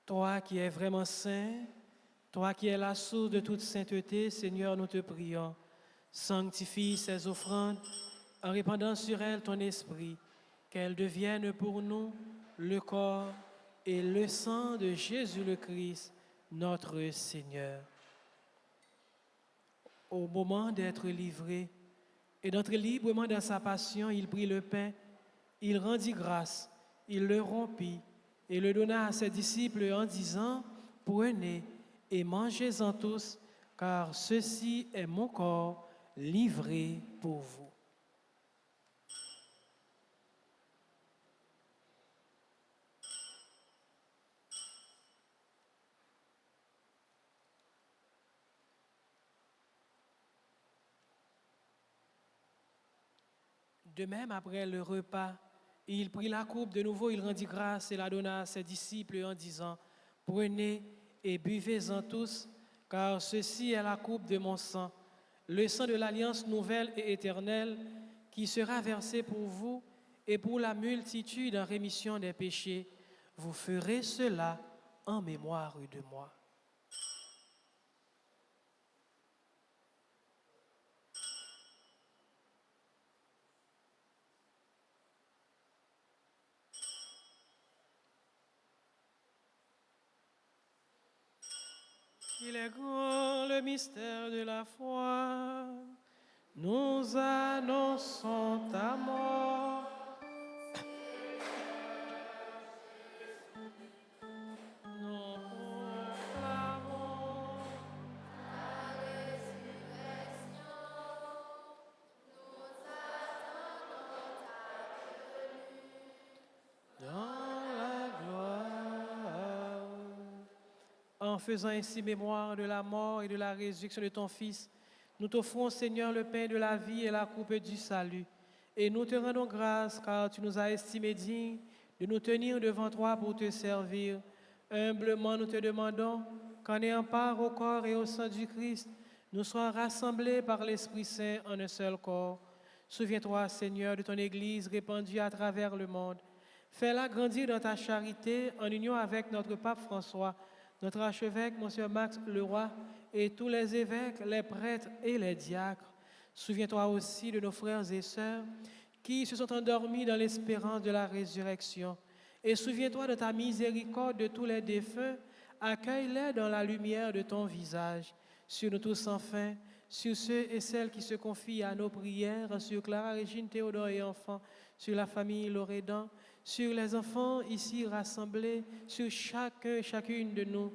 Toi qui es vraiment saint, toi qui es la source de toute sainteté, Seigneur, nous te prions. Sanctifie ces offrandes en répandant sur elles ton esprit, qu'elles deviennent pour nous le corps et le sang de Jésus le Christ, notre Seigneur. Au moment d'être livré et d'entrer librement dans sa passion, il prit le pain, il rendit grâce, il le rompit et le donna à ses disciples en disant, « Prenez et mangez-en tous, car ceci est mon corps livré pour vous. » De même, après le repas, il prit la coupe de nouveau, il rendit grâce et la donna à ses disciples en disant, « Prenez et buvez-en tous, car ceci est la coupe de mon sang, le sang de l'alliance nouvelle et éternelle, qui sera versé pour vous et pour la multitude en rémission des péchés. Vous ferez cela en mémoire de moi. » Il est grand le mystère de la foi. Nous annonçons ta mort. Nous proclamons ta résurrection. Nous attendons ta venue dans la gloire. En faisant ainsi mémoire de la mort et de la résurrection de ton Fils, nous t'offrons, Seigneur, le pain de la vie et la coupe du salut. Et nous te rendons grâce, car tu nous as estimés dignes de nous tenir devant toi pour te servir. Humblement, nous te demandons qu'en ayant part au corps et au sang du Christ, nous soyons rassemblés par l'Esprit Saint en un seul corps. Souviens-toi, Seigneur, de ton Église répandue à travers le monde. Fais-la grandir dans ta charité en union avec notre pape François, notre archevêque, Monsieur Max Leroy, et tous les évêques, les prêtres et les diacres. Souviens-toi aussi de nos frères et sœurs qui se sont endormis dans l'espérance de la résurrection. Et souviens-toi de ta miséricorde de tous les défunts. Accueille-les dans la lumière de ton visage. Sur nous tous enfin, sur ceux et celles qui se confient à nos prières, sur Clara, Régine, Théodore et enfants, sur la famille Loredan, sur les enfants ici rassemblés, sur chacun et chacune de nous.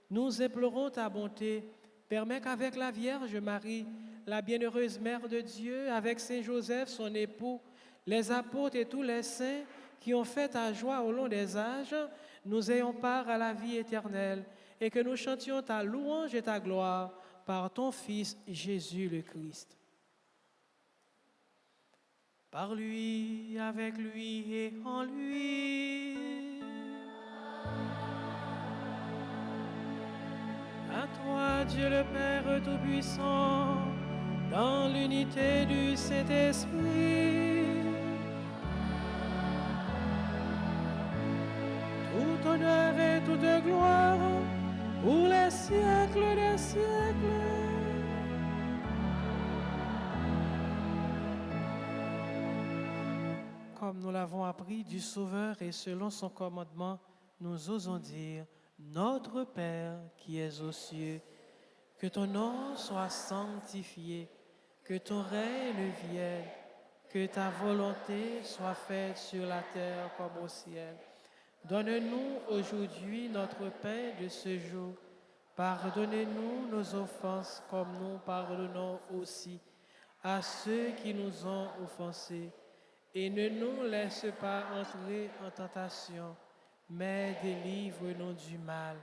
Nous implorons ta bonté. Permets qu'avec la Vierge Marie, la bienheureuse Mère de Dieu, avec Saint Joseph, son époux, les apôtres et tous les saints qui ont fait ta joie au long des âges, nous ayons part à la vie éternelle et que nous chantions ta louange et ta gloire par ton Fils Jésus le Christ. Par lui, avec lui et en lui. À toi, Dieu le Père Tout-Puissant, dans l'unité du Saint-Esprit, tout honneur et toute gloire pour les siècles des siècles. Comme nous l'avons appris du Sauveur et selon son commandement, nous osons dire, Notre Père qui es aux cieux, que ton nom soit sanctifié, que ton règne vienne, que ta volonté soit faite sur la terre comme au ciel. Donne-nous aujourd'hui notre pain de ce jour. Pardonnez-nous nos offenses comme nous pardonnons aussi à ceux qui nous ont offensés. Et ne nous laisse pas entrer en tentation, mais délivre-nous du mal.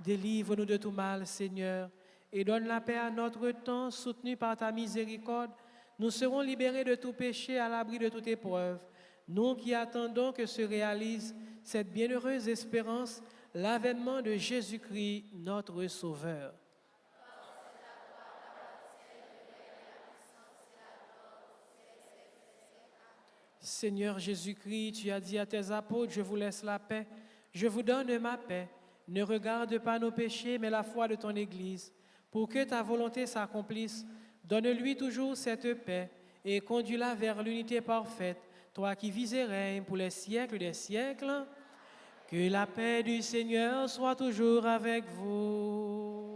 Délivre-nous de tout mal, Seigneur, et donne la paix à notre temps, soutenu par ta miséricorde. Nous serons libérés de tout péché, à l'abri de toute épreuve. Nous qui attendons que se réalise cette bienheureuse espérance, l'avènement de Jésus-Christ, notre Sauveur. Seigneur Jésus-Christ, tu as dit à tes apôtres, je vous laisse la paix, je vous donne ma paix. Ne regarde pas nos péchés, mais la foi de ton Église, pour que ta volonté s'accomplisse. Donne-lui toujours cette paix et conduis-la vers l'unité parfaite, toi qui vis et règnes pour les siècles des siècles. Que la paix du Seigneur soit toujours avec vous.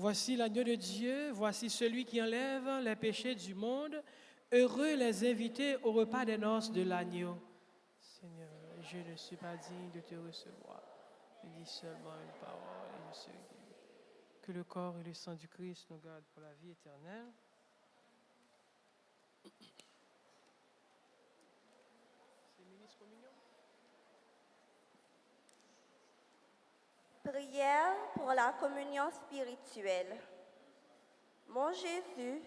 Voici l'agneau de Dieu, voici celui qui enlève les péchés du monde. Heureux les invités au repas des noces de l'agneau. Seigneur, je ne suis pas digne de te recevoir. Mais dis seulement une parole et je serai guéri. Que le corps et le sang du Christ nous gardent pour la vie éternelle. C'est ministre communion. Prière pour la communion spirituelle. Mon Jésus,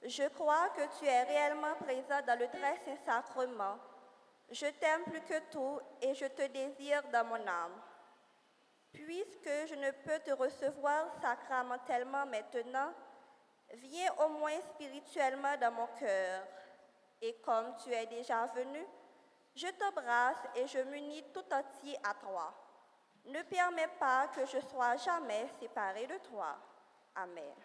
je crois que tu es réellement présent dans le très saint sacrement. Je t'aime plus que tout et je te désire dans mon âme. Puisque je ne peux te recevoir sacramentellement maintenant, viens au moins spirituellement dans mon cœur. Et comme tu es déjà venu, je t'embrasse et je m'unis tout entier à toi. Ne permets pas que je sois jamais séparé de toi. Amen.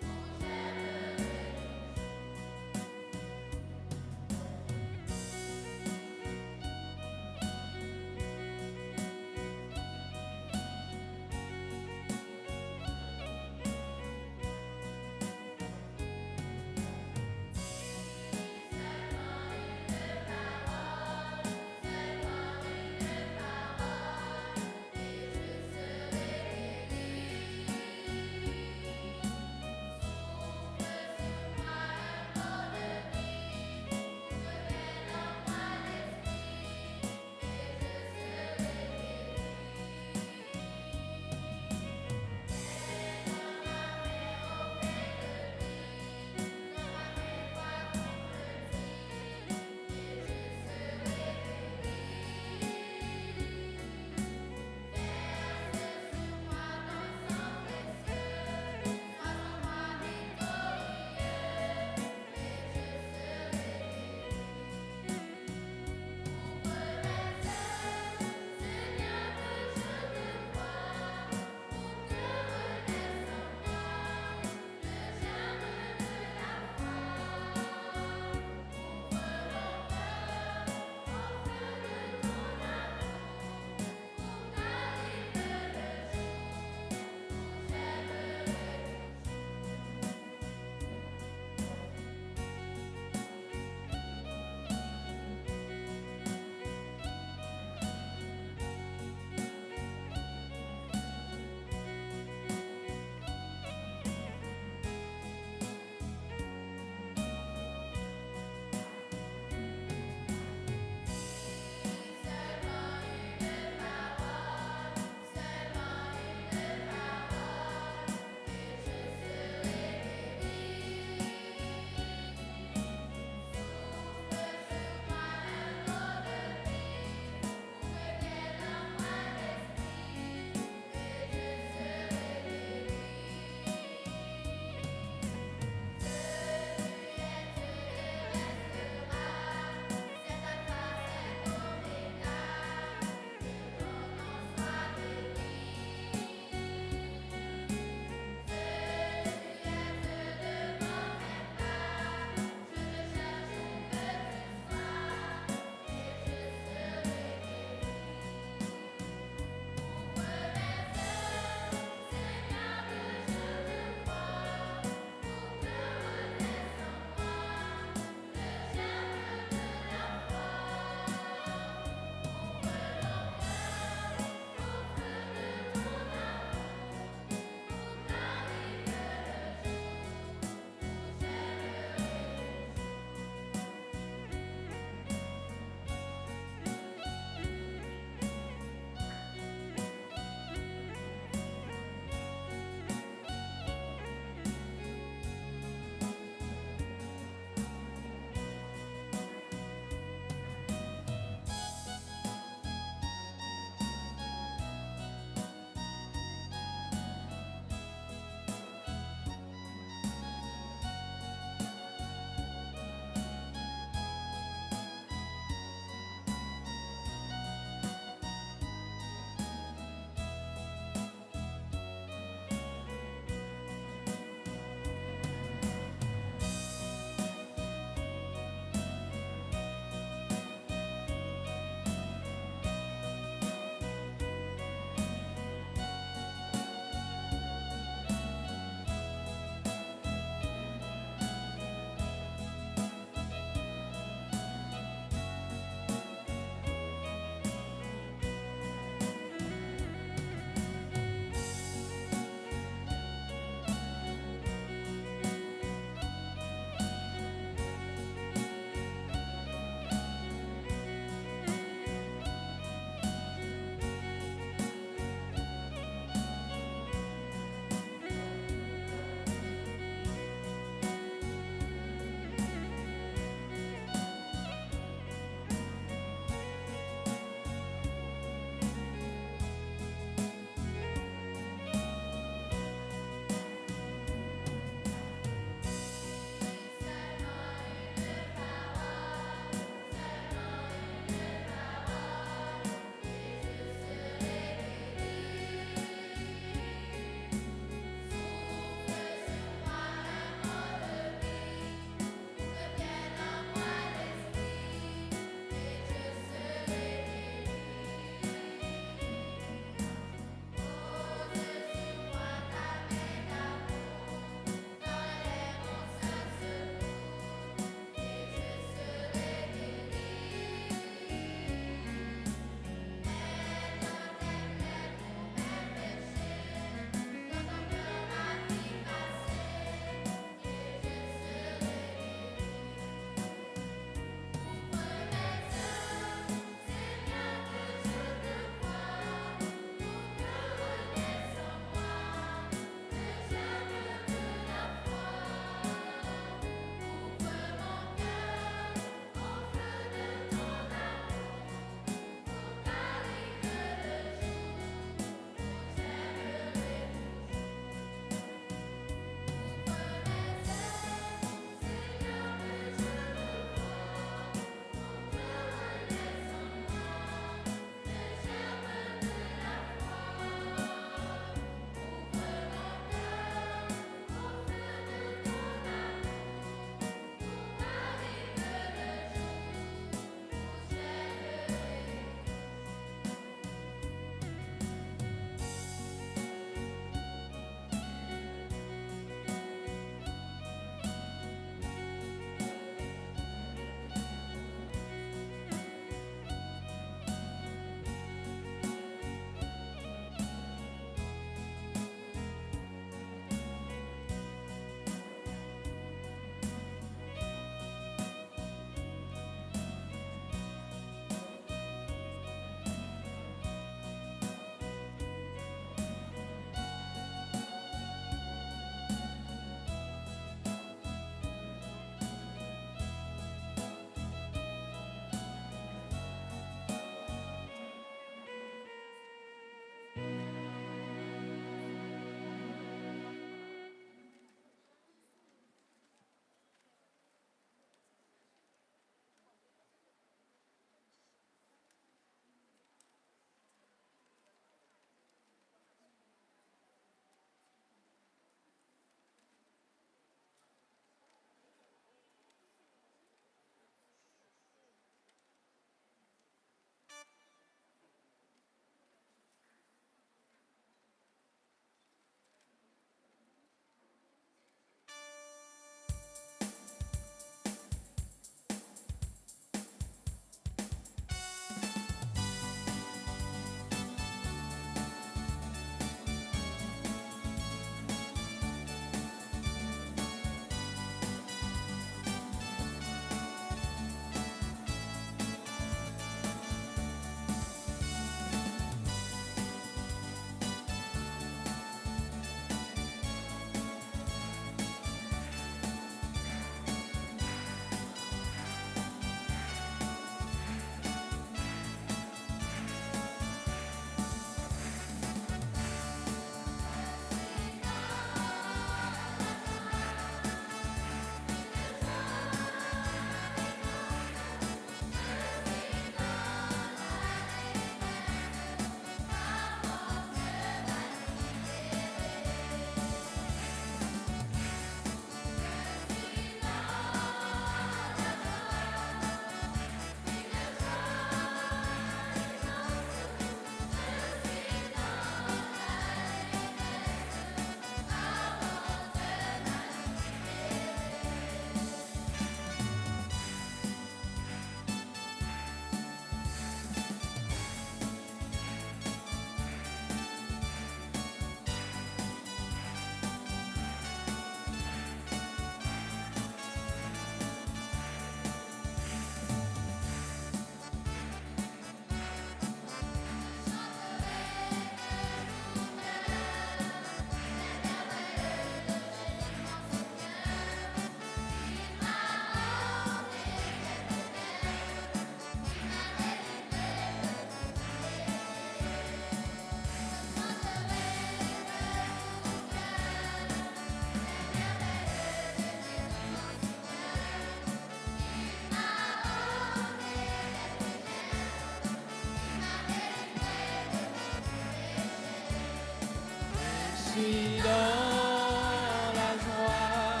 suis dans la joie,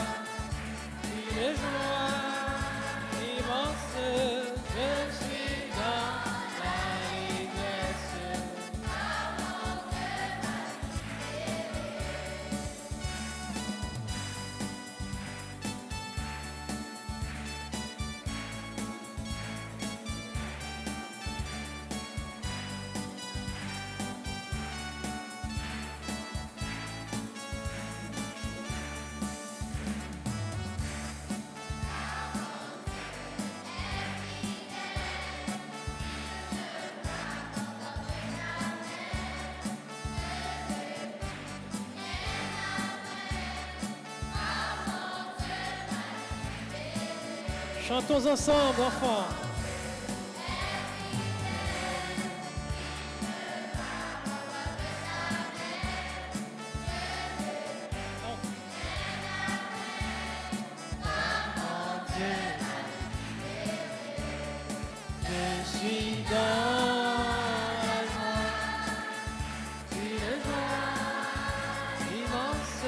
une joie immense. Je suis dans l'allégresse. Chantons ensemble, enfants. Je suis dans la joie, une joie immense.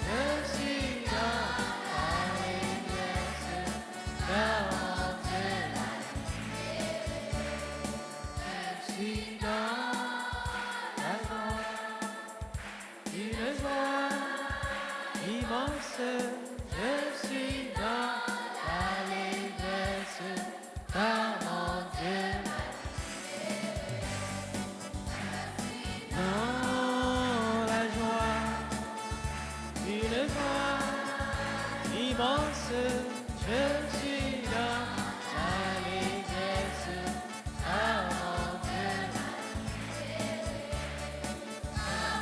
Je suis dans l'allégresse, car mon Dieu. Je suis dans la joie, une joie immense. Je suis dans l'allégresse, car mon Dieu. Dans la joie, une joie immense. Je suis dans l'allégresse, car mon Dieu.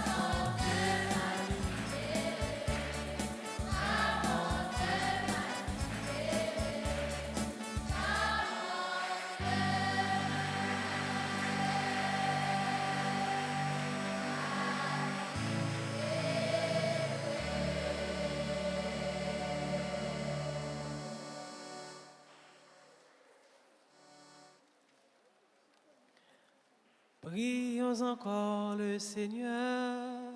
Mon Dieu. Mon Dieu. Prions encore le Seigneur.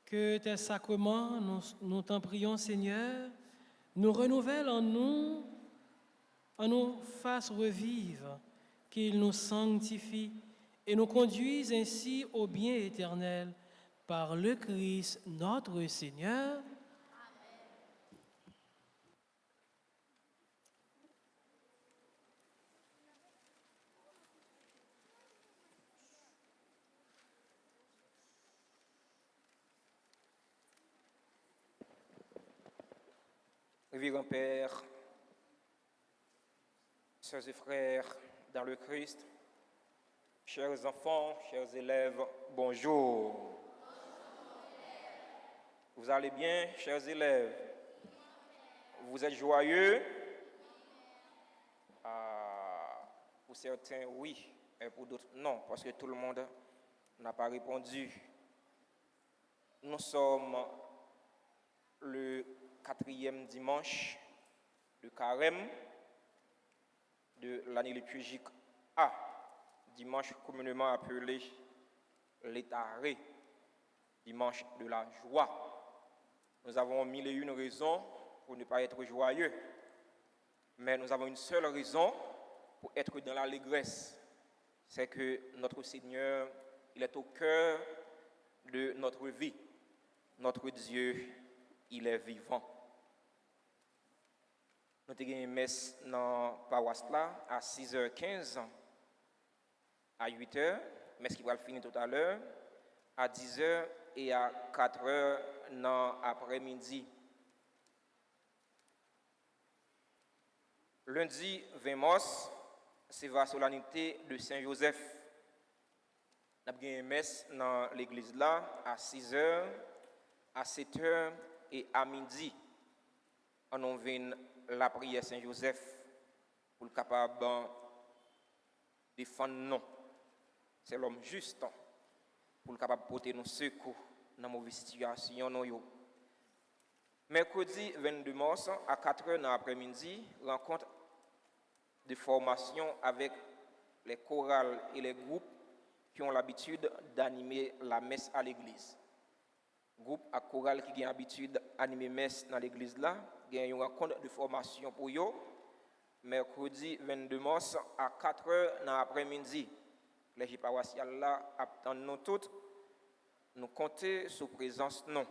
Que tes sacrements, nous t'en prions Seigneur, nous renouvellent en nous fassent revivre, qu'ils nous sanctifient et nous conduisent ainsi au bien éternel par le Christ notre Seigneur. Révérend Père, sœurs et frères dans le Christ, chers enfants, chers élèves, bonjour. Vous allez bien, chers élèves? Vous êtes joyeux? Pour certains, oui, et pour d'autres, non, parce que tout le monde n'a pas répondu. Nous sommes le 4e dimanche de carême de l'année liturgique A, dimanche communément appelé l'étaré, dimanche de la joie. Nous avons 1001 raisons pour ne pas être joyeux, mais nous avons une seule raison pour être dans l'allégresse, c'est que notre Seigneur, il est au cœur de notre vie. Notre Dieu, il est vivant. Nous avons une messe dans la paroisse là à 6h15, à 8h, messe qui va finir tout à l'heure, à 10h et à 4h dans l'après-midi. Lundi 20 mars, c'est la solennité de Saint-Joseph. Nous avons une messe dans l'église là à 6h, à 7h et à midi. On vient la prière Saint-Joseph pour le capable de défendre nous. C'est l'homme juste pour le capable de porter nos secours dans mauvaise situation. Mercredi 22 mars à 4h dans l'après-midi, rencontre de formation avec les chorales et les groupes qui ont l'habitude d'animer la messe à l'église. Groupe à chorale qui ont l'habitude d'animer messe dans l'église là, il y a une rencontre de formation pour eux, mercredi 22 mars à 4h dans l'après-midi. Les paroissiales là attendent nous toutes, nous compter sous présence non.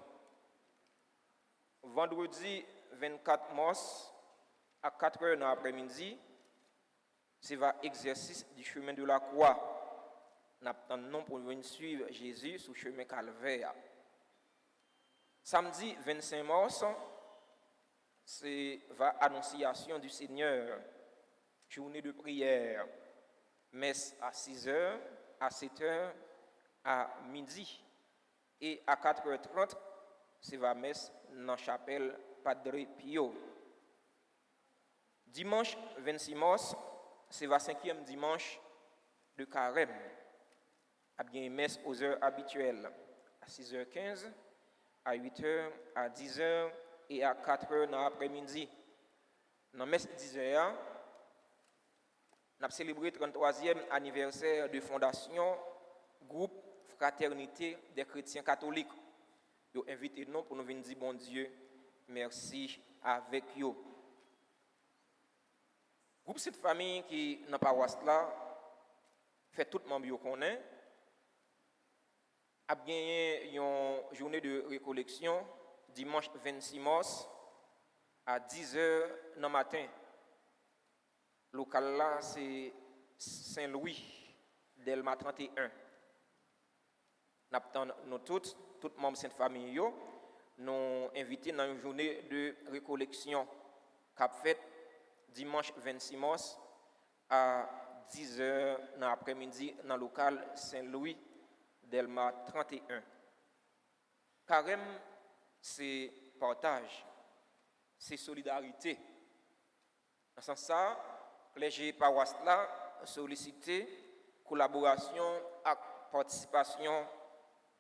Vendredi 24 mars à 4h dans l'après-midi, c'est l'exercice du chemin de la croix. Nous attendons pour venir suivre Jésus sur le chemin calvaire. Samedi 25 mars, c'est l'annonciation du Seigneur, journée de prière, messe à 6h, à 7h, à midi. Et à 4h30, c'est la messe dans la chapelle Padre Pio. Dimanche 26 mars, c'est le 5e dimanche de Carême. Il y a une messe aux heures habituelles, à 6h15, à 8h, à 10h et à 4h dans l'après-midi. Dans la messe 10h, on a célébré le 33e anniversaire de fondation groupe Fraternité des chrétiens catholiques. Ils ont invité nous pour nous venir dire bon Dieu, merci avec eux. Groupe cette famille qui dans la paroisse là fait tout le monde qu'on est. A gagné une journée de récollection dimanche 26 mars à 10h dans matin. Local là c'est Saint-Louis, Delma 31. Nous tous membres de cette famille, nous invités dans une journée de récollection qu'a fait dimanche 26 mars à 10h dans l'après-midi dans le local Saint-Louis, Delma 31. Carême, c'est partage, c'est solidarité. Dans ce sens, les paroisses là sollicitent collaboration et participation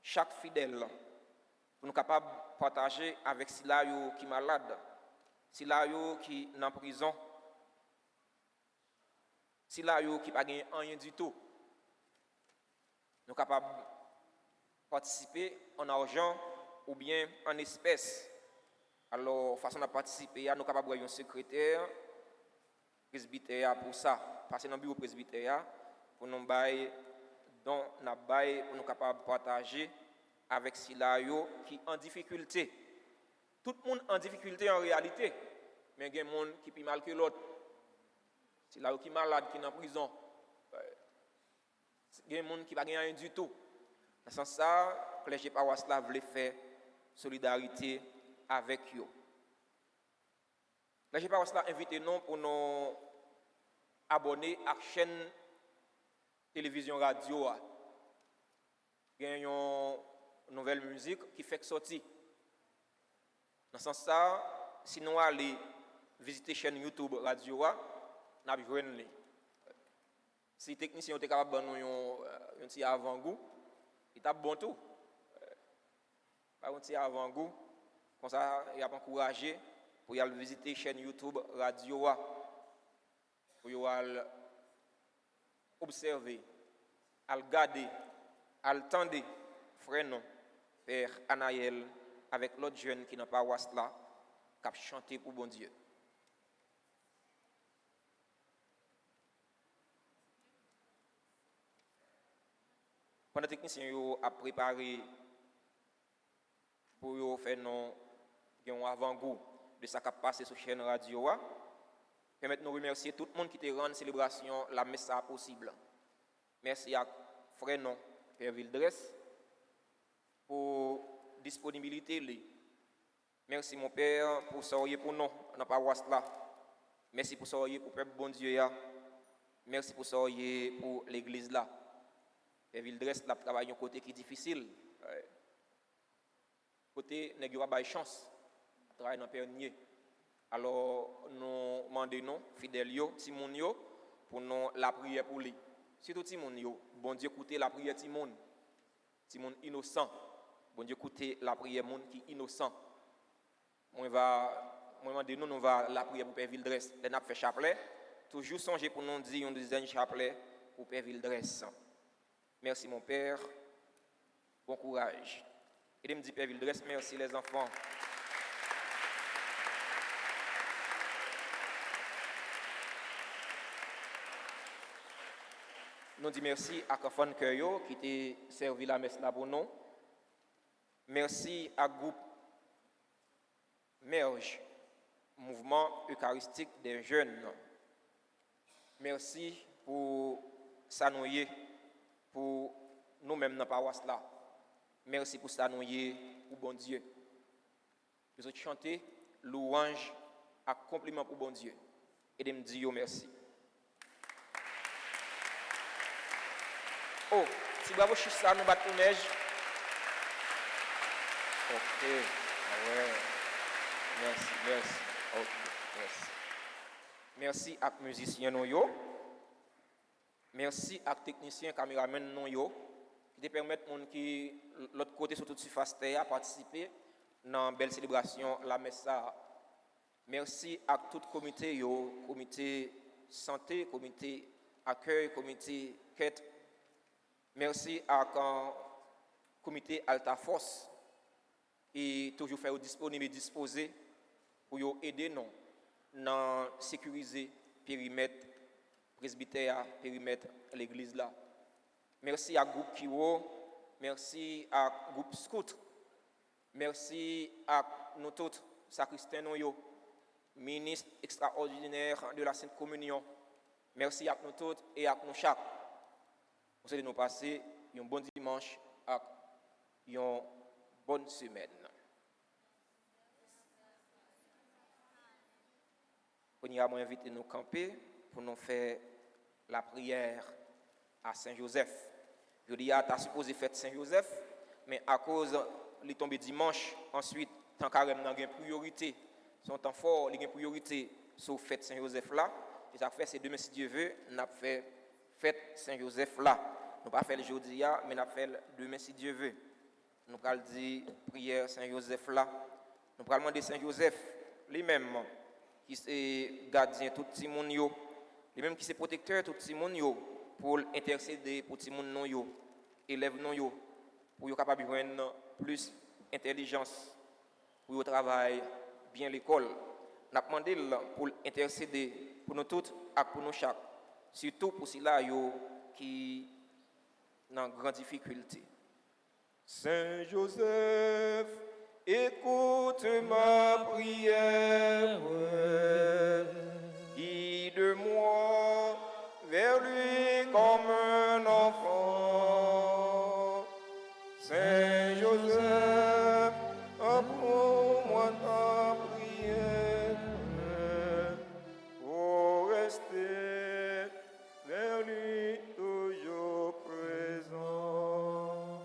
chaque fidèle pour nous capables de partager avec ceux qui sont malades, ceux qui sont en prison, ceux qui n'ont pas rien du tout. Nous sommes capables de participer en argent ou bien en espèces. Alors, façon de participer, nous sommes capables d'avoir un secrétaire presbytère pour ça. Passer dans le bureau presbytère pour nous bailler dont nous sommes capables de partager avec ceux qui sont en difficulté. Tout le monde en difficulté en réalité, mais il y a des gens qui sont plus mal que l'autre. C'est là qui est malade, qui est en prison. Il y a des gens qui n'ont rien du tout. Dans ce sens, les paroisses veulent faire solidarité avec eux. Les paroisses invitent nous pour nous abonner à la chaîne télévision radio. Il y a une nouvelle musique qui fait sortir. Dans ce sens, si nous allons visiter la chaîne YouTube radio, nous allons jouer. Si les techniciens sont capables de nous un petit avant-goût, ils tapent bon tout. Par un petit avant-goût, comme ça, il y a encouragé pour y aller visiter la chaîne YouTube radio, pour y aller observer, à regarder, à attendre, frère non, Père Anaël, avec l'autre jeune qui n'a pas paroisse là, qui a chanté pour bon Dieu. Pendant que les techniciens ont préparé pour faire un avant-goût de ce qui a passé sur la chaîne radio, permettez-nous de remercier tout le monde qui a rendu la célébration la messe possible. Merci à frère non, Père Vildres, pour la disponibilité. Merci mon Père pour sourire pour nous dans la paroisse là. Merci pour sourire pour le peuple bon Dieu. Merci pour sourire pour l'église là. Père Vildres a travaillé un côté qui est difficile. Côté n'est pas de chance. Travailler dans Pernier. Alors nous demandons fidèles Timon pour nous la prière pour lui. Surtout Timon bon Dieu écoutez la prière Timon. Timon innocent. Bon Dieu écoutez la prière monde qui innocent. Moi demandons nous va la prière pour Père Vildres. On a fait chapelet. Toujours songer pour nous dire un deuxième chapelet pour Père Vildres. Merci mon père. Bon courage. Et me dit Père Vildresse, merci les enfants. Nous disons merci à Kafan Keyo qui t'a servi la messe là pour nous. Merci à groupe Merge, mouvement eucharistique des jeunes. Merci pour Sanoye, pour nous-mêmes dans la paroisse là. Merci pour Sanoye, pour bon Dieu. Nous autres chanter louange à compliment pour bon Dieu. Et de me dire merci. Oh, si bravo Chissa nous bat pour neige. Ok, ah ouais. Merci. Ok, merci. Merci à musiciens nous yo. Merci à techniciens caméramen nous yo qui te permettent moun qui l'autre côté sur toute surface terre à participer dans belle célébration la messe. Merci à tout comité yo, comité santé, comité accueil, comité quête. Merci à comité Alta Force et toujours faire disponible et disposer pour aider nous dans sécuriser périmètre presbytère, périmètre l'église là. Merci à groupe Kiwo, merci à groupe Scout, merci à nous tous sacristains nous ministre extraordinaire de la Sainte Communion. Merci à nous tous et à nous chaque. Nous allons nous passer un bon dimanche et une bonne semaine. On a invité nous camper pour nous faire la prière à Saint-Joseph. Je dis à ta supposé fête Saint-Joseph, mais à cause de tombé dimanche, ensuite, tant carême n'a une priorité, son temps fort, il y a une priorité sur fête Saint-Joseph là. Et ça fait, c'est demain si Dieu veut, on a fait fête Saint-Joseph là. Nous pas fait le jeudi, mais on a fait demain si Dieu veut. Nous allons dire prière Saint-Joseph là. Nous allons demander Saint-Joseph lui-même qui est gardien tout le monde, lui-même qui est protecteur tout le monde pour intercéder pour tout le monde, élève nous pour être capable de avoir plus d'intelligence pour travailler bien l'école. Nous avons demandé pour intercéder pour nous tous et pour nous chaque, surtout pour ceux-là qui sont en grande difficulté. Saint Joseph, écoute ma prière, guide-moi vers lui comme un enfant. Saint Joseph, apprends-moi ta prière pour rester vers lui toujours présent.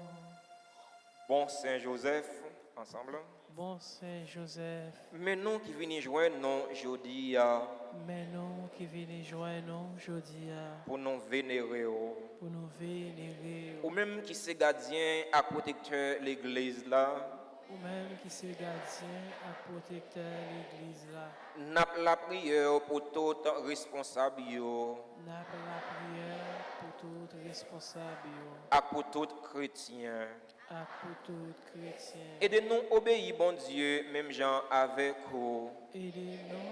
Bon Saint Joseph, ensemble. Bon Saint Joseph, Mais nous qui venons joindre nous jeudi mais nous qui venons joindre nous aujourd'hui pour nous vénérer. pour nous vénérer, Ou même qui c'est gardien à protecteur l'église là. ou même qui c'est gardien à protecteur l'église là. N'a la prière pour tout responsable yo, N'a pas la prière pour tout responsable, à pour tout chrétien. à pour tout chrétien. Aidez-nous obéir bon Dieu même gens avec vous Aidez-nous,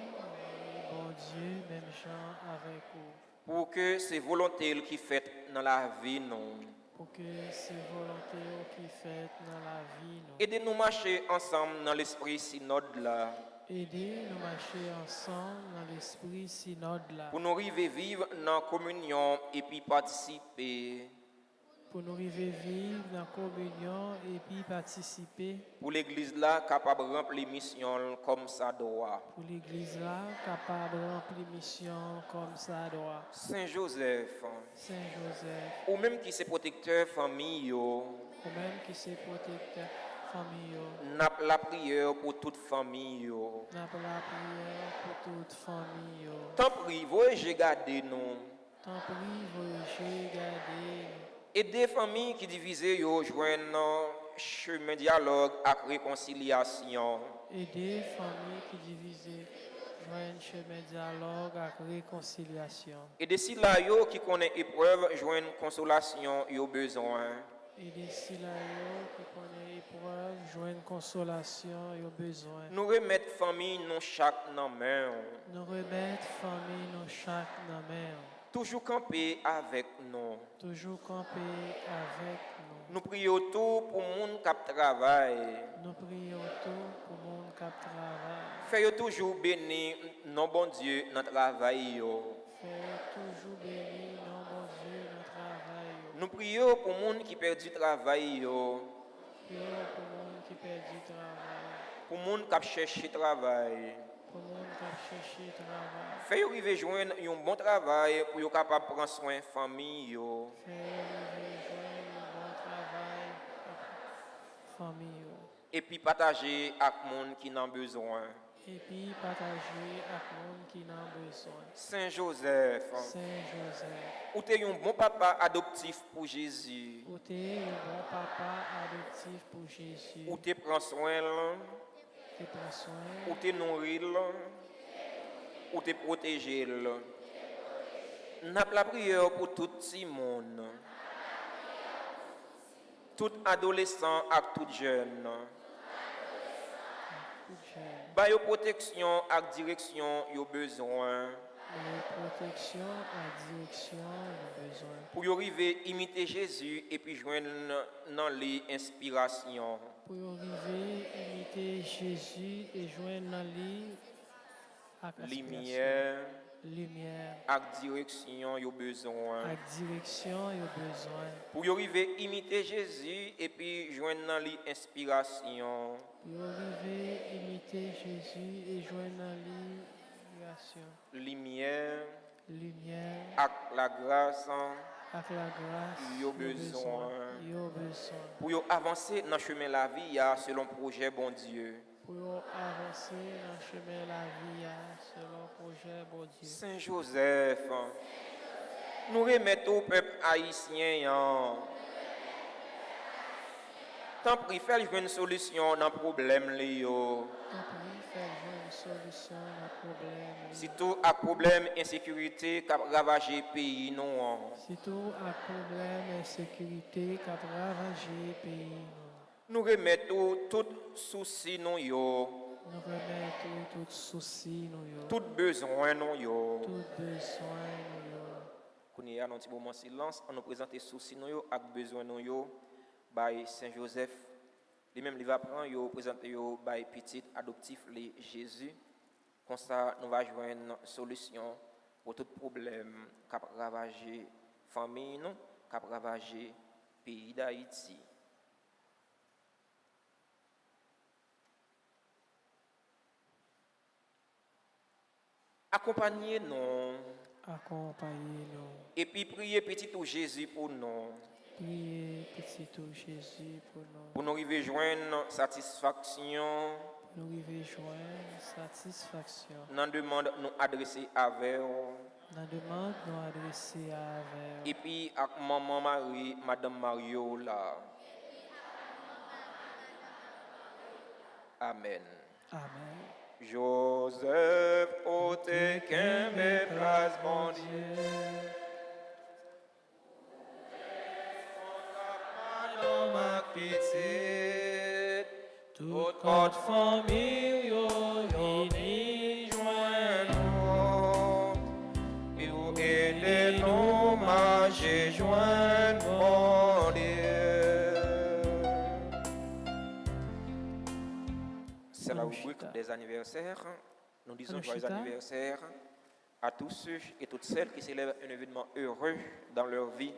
bon Dieu, même gens avec vous, pour que c'est volonté qui fait dans la vie non. pour que ces volontés qui fait dans la vie, nous. Aidez-nous marcher ensemble dans l'esprit synode là. Aidez-nous marcher ensemble dans l'esprit synode là. Pour nous arriver vivre dans la communion et puis participer Pour nous arriver vivre dans la communion et puis participer pour l'église là capable de remplir mission comme ça doit. pour l'église là, capable de remplir mission comme ça doit. Saint Joseph, Saint Joseph, ou même qui c'est protecteur famille yo, ou même qui c'est protecteur famille, n'a la prière pour toute famille yo. n'a pas la prière pour toute famille. Tant pis, voyez garder nous. Tant pis, voyez garder. Et des familles qui divisées yo joignent chemin dialogue et réconciliation. Et des familles qui divisées, joindre chemin dialogue avec réconciliation. Et d'ici là, yo qui connaît épreuve, joindre consolation, yo besoin. Et d'ici là, yo qui connaît épreuve, joindre consolation et au besoin. Nous remettre famille, nous chaque dans main. Nous remettre famille, nous chaque dans main. Toujours camper avec nous. Toujours camper avec nous. Nous prions tout pour monde qui travaille. Nous prions tout pour le monde qui travaille. Fais toujours béni, non bon Dieu, notre travail. Fais toujours béni, non bon Dieu, notre travail. Nous prions pour les gens qui perdent du travail, Prions pour le monde qui perd du travail. pour les gens qui cherchent du travail. Pour le monde qui cherche travail. Fais arriver joindre un bon travail pour être capable de prendre soin de la famille. Fais joindre un bon travail, famille. Et puis partager avec les gens qui en ont besoin. Et puis partager avec le monde qui en a besoin. Saint Joseph, Saint-Joseph, ou tu es un bon papa adoptif pour Jésus. où tu es un bon papa adoptif pour Jésus. Ou tu prends soin, Tu prends soin, ou tu nourris, ou tu protèges. Nous avons la prière pour tout le monde. Tout adolescent et tout jeune. Ba yo protection et direction yo besoin. protection à direction, nos besoins. Pour y arriver imiter Jésus et puis joindre dans les inspirations. Pour arriver à imiter Jésus et joindre dans lui avec lumière, avec direction yo besoin. avec direction et aux besoins. Pour y arriver imiter Jésus et puis joindre dans les inspirations. Pour arriver à imiter Jésus et joindre dans lui Lumière lumière, avec la grâce avec la grâce, yo besoin. yo besoin. Pour y avancer dans le chemin de la vie selon le projet bon Dieu. Pour avancer dans le chemin de la vie selon le projet bon Dieu. Saint Joseph, nous remettons au peuple haïtien. Tant pis, fais une solution dans le problème. Tant pis, fais une solution à problème. Surtout à problème insécurité qui a ravagé le pays. Surtout à problème insécurité qui a ravagé le pays. Nous remettons tout souci, Nous remettons tout souci, tout besoin. tout besoin. Quand il y a un petit moment de silence, on nous présente les soucis et besoin. By Saint Joseph, lui-même il va prendre, il présenter by petit adoptif les Jésus. Comme ça, nous va joindre une solution pour tout problème qui a ravagé la famille, qui a ravagé le pays d'Haïti. Accompagnez-nous. Accompagnez-nous. Et puis priez petit au Jésus pour nous. Priez petit au Jésus pour nous. Pour nous arriver à joindre satisfaction. Nous arriver joindre satisfaction. Nous demande nous adresser avec. Nous demande nous adresser avec. Et puis avec maman Marie, Madame Mario là. Amen. Amen. Joseph, ôte qu'un mes places, mon Dieu. Ma petite, toute notre famille, unis, joins-nous, et vous aidez-nous, marcher, joindre, mon Dieu. C'est la rubrique des anniversaires. Nous disons joyeux anniversaire à tous ceux et toutes celles qui célèbrent un événement heureux dans leur vie,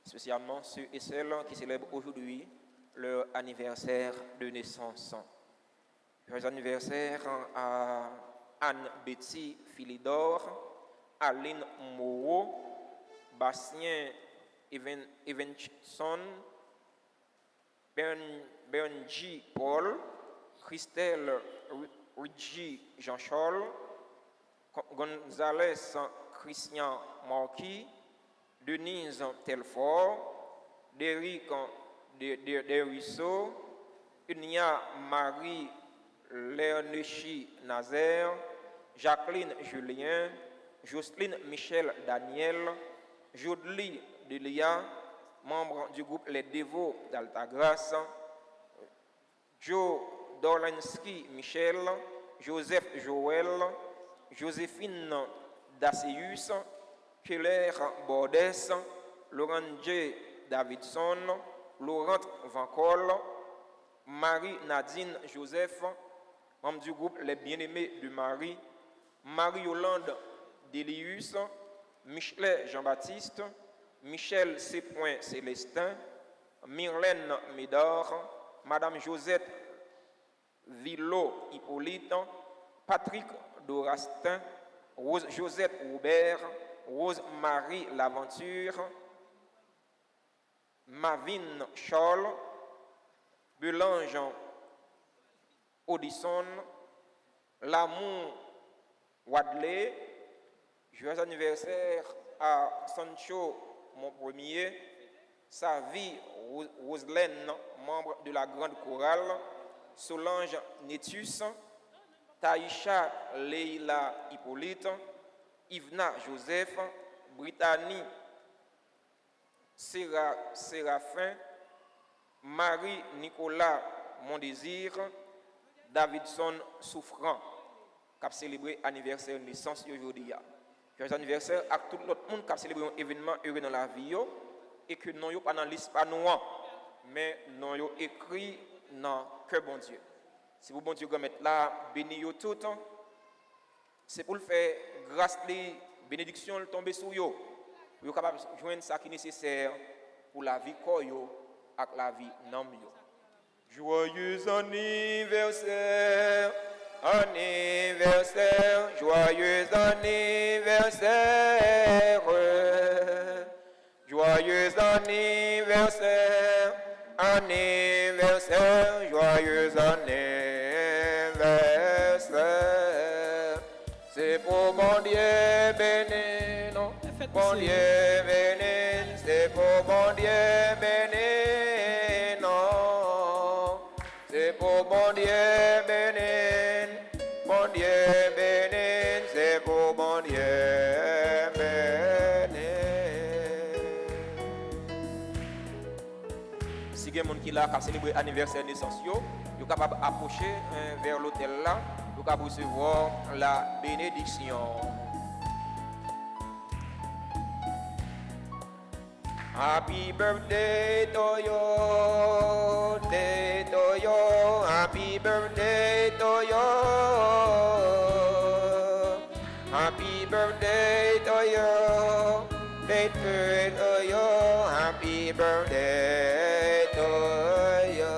spécialement ceux et celles qui célèbrent aujourd'hui leur anniversaire de naissance. Joyeux anniversaire à Anne-Betty Philidor, Aline Moreau, Bastien Evenson, Bernji Paul, Christelle Rigi Jean-Charles, Gonzalez Christian Marquis, Denise Telfort, Derrick Deruisseau, Unia Marie Léonechi Nazaire, Jacqueline Julien, Jocelyne Michel Daniel, Jodely Delia, membre du groupe Les Dévots d'Altagrace, Joe Dorlansky Michel, Joseph Joël, Joséphine Dacius, Keller Bordes, Laurent J. Davidson, Laurent Van Col, Marie-Nadine Joseph, membre du groupe Les Bien-Aimés de Marie, Marie-Yolande Delius, Michelet Jean-Baptiste, Michel C. Célestin, Myrlène Médard, Madame Josette Villot Hippolyte, Patrick Dorastin, Rose Josette Roubert, Rose Marie Laventure, Mavine Scholl, Belange Audisson, L'amour Wadley. Joyeux anniversaire à Sancho, mon premier, sa vie Roselaine, membre de la grande chorale, Solange Nétus, Taïcha Leila Hippolyte, Yvna Joseph, Brittany Séraphin, Marie-Nicolas Mondésir, Davidson Souffrant, qui a célébré l'anniversaire de naissance aujourd'hui. Joyeux anniversaire à tout l'autre monde qui a célébré un événement heureux dans la vie et que non pas dans la liste pas noire, mais non écrit dans que bon Dieu. Si vous bon Dieu mettre là, bénis yo tout, c'est pour le faire grâce les bénédictions tomber sur yo, pour être capable de joindre ça qui est nécessaire pour la vie koyo avec la vie nam yo. Joyeux anniversaire, anniversaire, joyeux anniversaire, joyeux anniversaire, anniversaire, joyeux anniversaire. C'est pour mon Dieu béni, non, mon Dieu béni, c'est pour mon Dieu béni, non, c'est pour mon Dieu béni, mon Dieu béni, c'est pour mon Dieu béni. Si il y a des gens qui ont célébré l'anniversaire de naissance, ils sont capables d'approcher vers l'hôtel là, ils sont capables de recevoir la bénédiction. Happy birthday to you, day to you, happy birthday to you, happy birthday to you, day to you, happy birthday to you,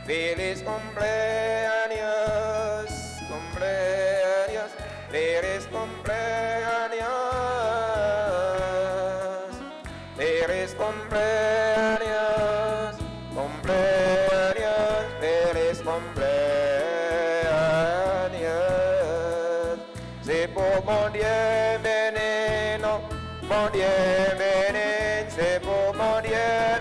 feliz cumpleaños, cumpleaños, feliz cumpleaños. Feliz cumpleaños, cumpleaños, feliz cumpleaños. C'est pour mon Dieu béni, non, mon Dieu béni, c'est pour mon Dieu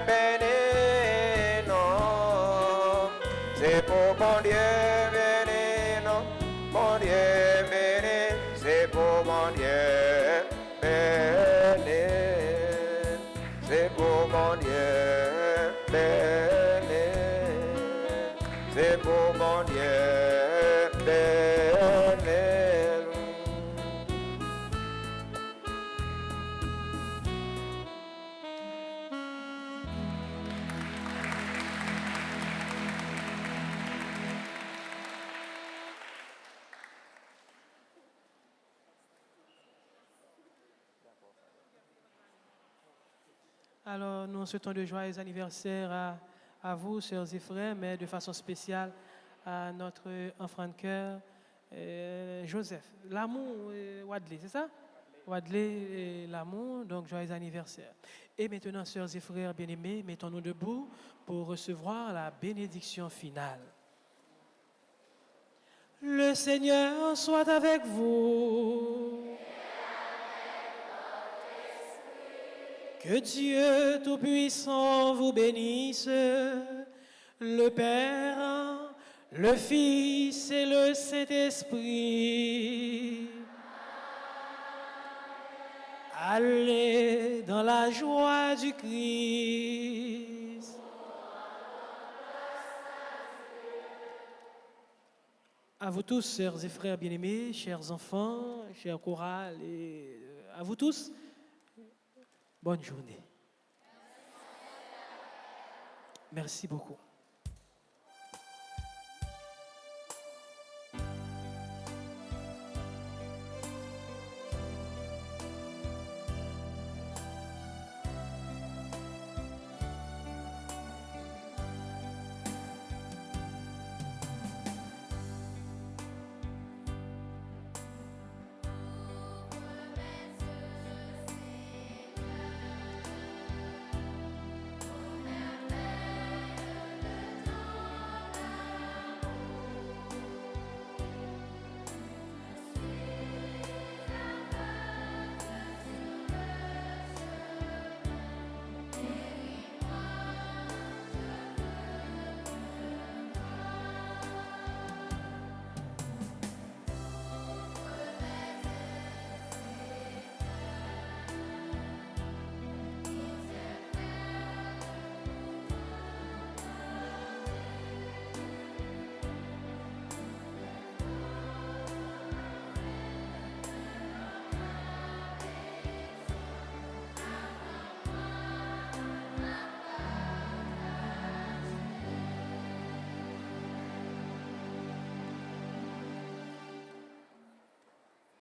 béni, non, c'est pour mon Dieu béni, non, mon Dieu béni, c'est pour mon Dieu béni. C'est pour mon Dieu béni, c'est pour mon Dieu béni. Alors, nous souhaitons de joyeux anniversaire à vous, sœurs et frères, mais de façon spéciale à notre enfant de cœur, Joseph. L'amour, Wadley, c'est ça? Wadley, l'amour, donc joyeux anniversaire. Et maintenant, sœurs et frères bien-aimés, mettons-nous debout pour recevoir la bénédiction finale. Le Seigneur soit avec vous. Que Dieu Tout-Puissant vous bénisse, le Père, le Fils et le Saint-Esprit. Allez dans la joie du Christ. À vous tous, sœurs et frères bien-aimés, chers enfants, chers chorales, et à vous tous, bonne journée. Merci beaucoup.